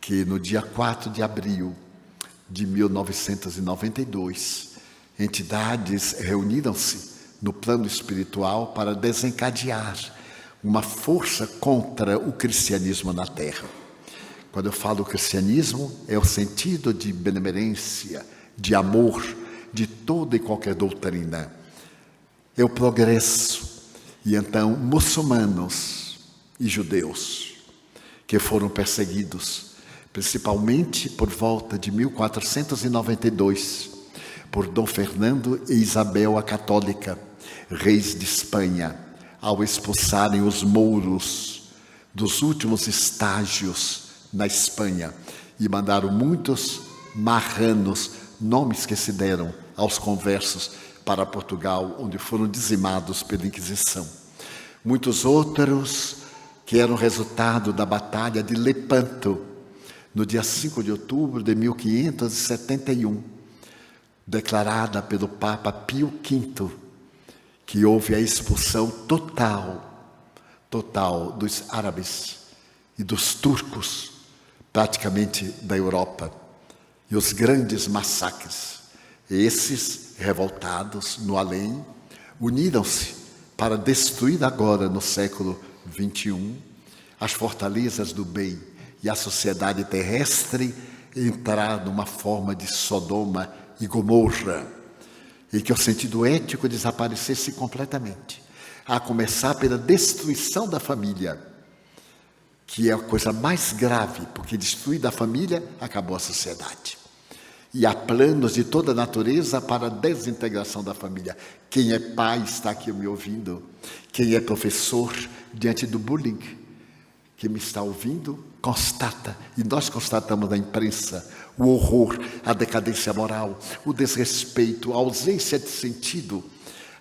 que no dia 4 de abril de 1992, entidades reuniram-se no plano espiritual para desencadear uma força contra o cristianismo na Terra. Quando eu falo cristianismo, é o sentido de benemerência, de amor, de toda e qualquer doutrina. É o progresso. E então, muçulmanos e judeus, que foram perseguidos, principalmente por volta de 1492, por Dom Fernando e Isabel a Católica, reis de Espanha, ao expulsarem os mouros dos últimos estágios na Espanha e mandaram muitos marranos, nomes que se deram aos conversos, para Portugal, onde foram dizimados pela Inquisição. Muitos outros que eram resultado da Batalha de Lepanto, no dia 5 de outubro de 1571, declarada pelo Papa Pio V, que houve a expulsão total dos árabes e dos turcos, praticamente da Europa, e os grandes massacres. Esses revoltados no além uniram-se para destruir agora, no século XXI, as fortalezas do bem e a sociedade terrestre entrar numa forma de Sodoma e Gomorra, e que o sentido ético desaparecesse completamente, a começar pela destruição da família, que é a coisa mais grave, porque destruída a família, acabou a sociedade. E há planos de toda a natureza para a desintegração da família. Quem é pai está aqui me ouvindo. Quem é professor, diante do bullying, que me está ouvindo, constata, e nós constatamos na imprensa, o horror, a decadência moral, o desrespeito, a ausência de sentido,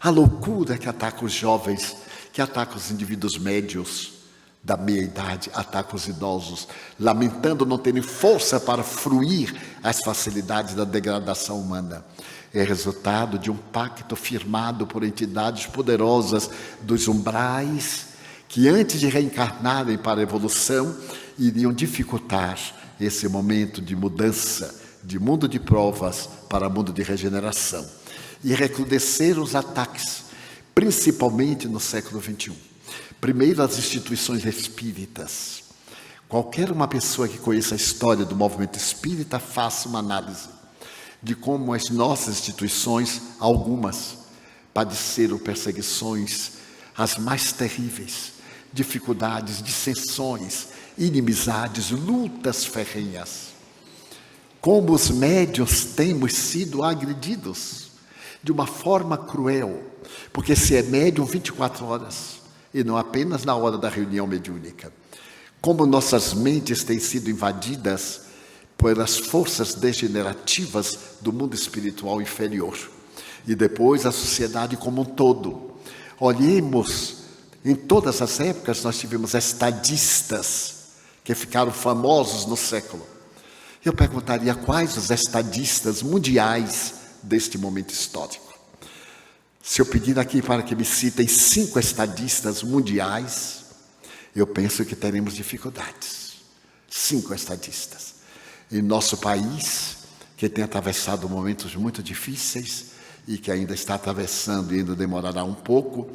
a loucura que ataca os jovens, que ataca os indivíduos médios da meia-idade, ataca os idosos, lamentando não terem força para fruir as facilidades da degradação humana. É resultado de um pacto firmado por entidades poderosas dos umbrais, que antes de reencarnarem para a evolução, iriam dificultar esse momento de mudança de mundo de provas para mundo de regeneração. E recrudesceram os ataques, principalmente no século XXI. Primeiro, as instituições espíritas. Qualquer uma pessoa que conheça a história do movimento espírita, faça uma análise de como as nossas instituições, algumas, padeceram perseguições as mais terríveis, dificuldades, dissensões, inimizades, lutas ferrenhas. Como os médiuns temos sido agredidos de uma forma cruel, porque se é médium 24 horas, e não apenas na hora da reunião mediúnica. Como nossas mentes têm sido invadidas pelas forças degenerativas do mundo espiritual inferior. E depois a sociedade como um todo. Olhemos, em todas as épocas nós tivemos estadistas que ficaram famosos no século. Eu perguntaria quais os estadistas mundiais deste momento histórico. Se eu pedir aqui para que me citem 5 estadistas mundiais, eu penso que teremos dificuldades. 5 estadistas. Em nosso país, que tem atravessado momentos muito difíceis e que ainda está atravessando e ainda demorará um pouco,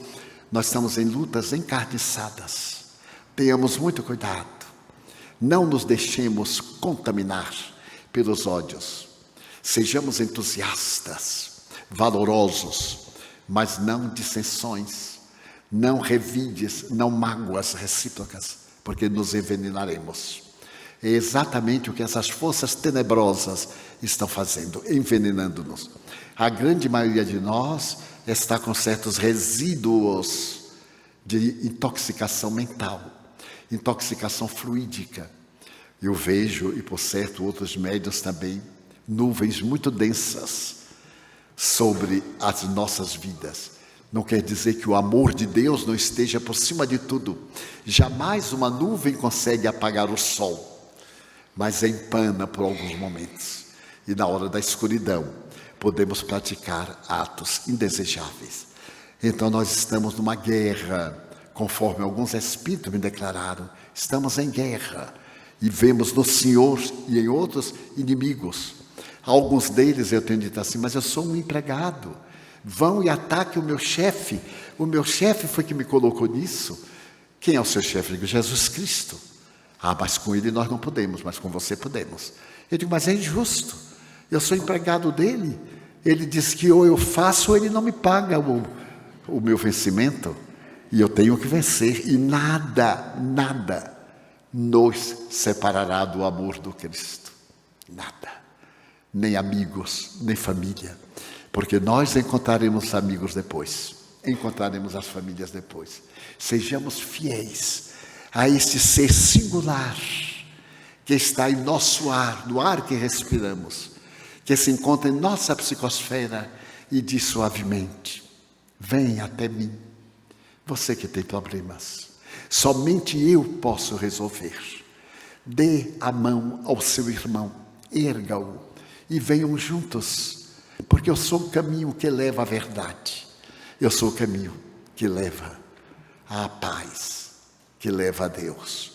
nós estamos em lutas encarniçadas. Tenhamos muito cuidado. Não nos deixemos contaminar pelos ódios. Sejamos entusiastas, valorosos, mas não dissensões, não revides, não mágoas recíprocas, porque nos envenenaremos. É exatamente o que essas forças tenebrosas estão fazendo, envenenando-nos. A grande maioria de nós está com certos resíduos de intoxicação mental, intoxicação fluídica. Eu vejo, e por certo outros médiuns também, nuvens muito densas sobre as nossas vidas. Não quer dizer que o amor de Deus não esteja por cima de tudo. Jamais uma nuvem consegue apagar o sol, mas empana por alguns momentos. E na hora da escuridão, podemos praticar atos indesejáveis. Então nós estamos numa guerra, conforme alguns espíritos me declararam, estamos em guerra. E vemos no Senhor e em outros inimigos. Alguns deles eu tenho dito assim, mas eu sou um empregado. Vão e ataquem o meu chefe. O meu chefe foi que me colocou nisso. Quem é o seu chefe? Eu digo, Jesus Cristo. Ah, mas com ele nós não podemos, mas com você podemos. Eu digo, mas é injusto. Eu sou empregado dele. Ele diz que ou eu faço ou ele não me paga o meu vencimento. E eu tenho que vencer. E nada nos separará do amor do Cristo. Nada. Nem amigos, nem família. Porque nós encontraremos amigos depois. Encontraremos as famílias depois. Sejamos fiéis a este ser singular que está em nosso ar, no ar que respiramos, que se encontra em nossa psicosfera e diz suavemente, vem até mim, você que tem problemas, somente eu posso resolver. Dê a mão ao seu irmão, erga-o e venham juntos, porque eu sou o caminho que leva à verdade, eu sou o caminho que leva à paz, que leva a Deus.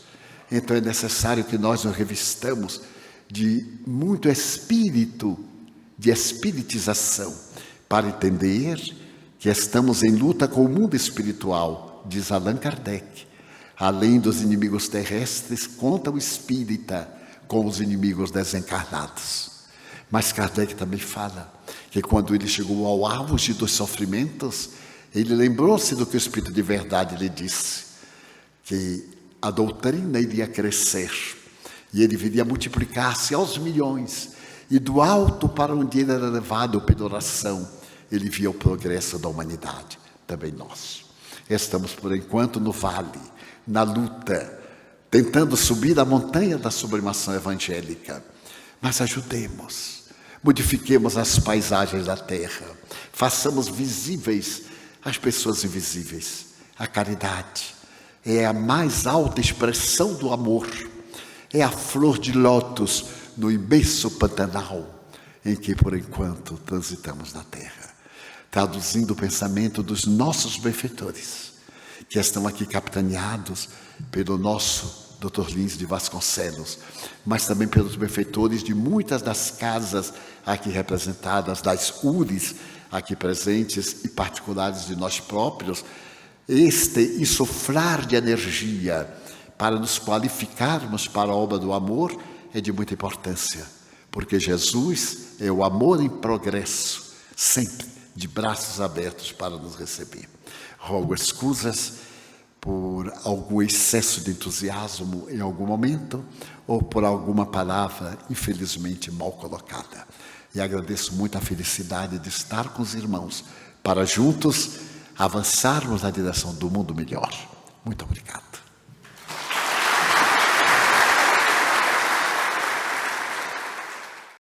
Então é necessário que nós nos revistamos de muito espírito, de espiritização, para entender que estamos em luta com o mundo espiritual, diz Allan Kardec. Além dos inimigos terrestres, conta o espírita com os inimigos desencarnados. Mas Kardec também fala que quando ele chegou ao auge dos sofrimentos, ele lembrou-se do que o Espírito de verdade lhe disse, que a doutrina iria crescer e ele viria multiplicar-se aos milhões, e do alto para onde ele era levado pela oração, ele via o progresso da humanidade, também nós. Estamos por enquanto no vale, na luta, tentando subir a montanha da sublimação evangélica, mas ajudemos, modifiquemos as paisagens da terra, façamos visíveis as pessoas invisíveis. A caridade é a mais alta expressão do amor, é a flor de lótus no imenso Pantanal em que por enquanto transitamos na terra, traduzindo o pensamento dos nossos benfeitores, que estão aqui capitaneados pelo nosso Dr. Lins de Vasconcelos, mas também pelos benfeitores de muitas das casas aqui representadas, das URIs aqui presentes e particulares de nós próprios, este insuflar de energia para nos qualificarmos para a obra do amor é de muita importância, porque Jesus é o amor em progresso, sempre de braços abertos para nos receber. Rogo escusas por algum excesso de entusiasmo em algum momento ou por alguma palavra infelizmente mal colocada. E agradeço muito a felicidade de estar com os irmãos para juntos avançarmos na direção do mundo melhor. Muito obrigado.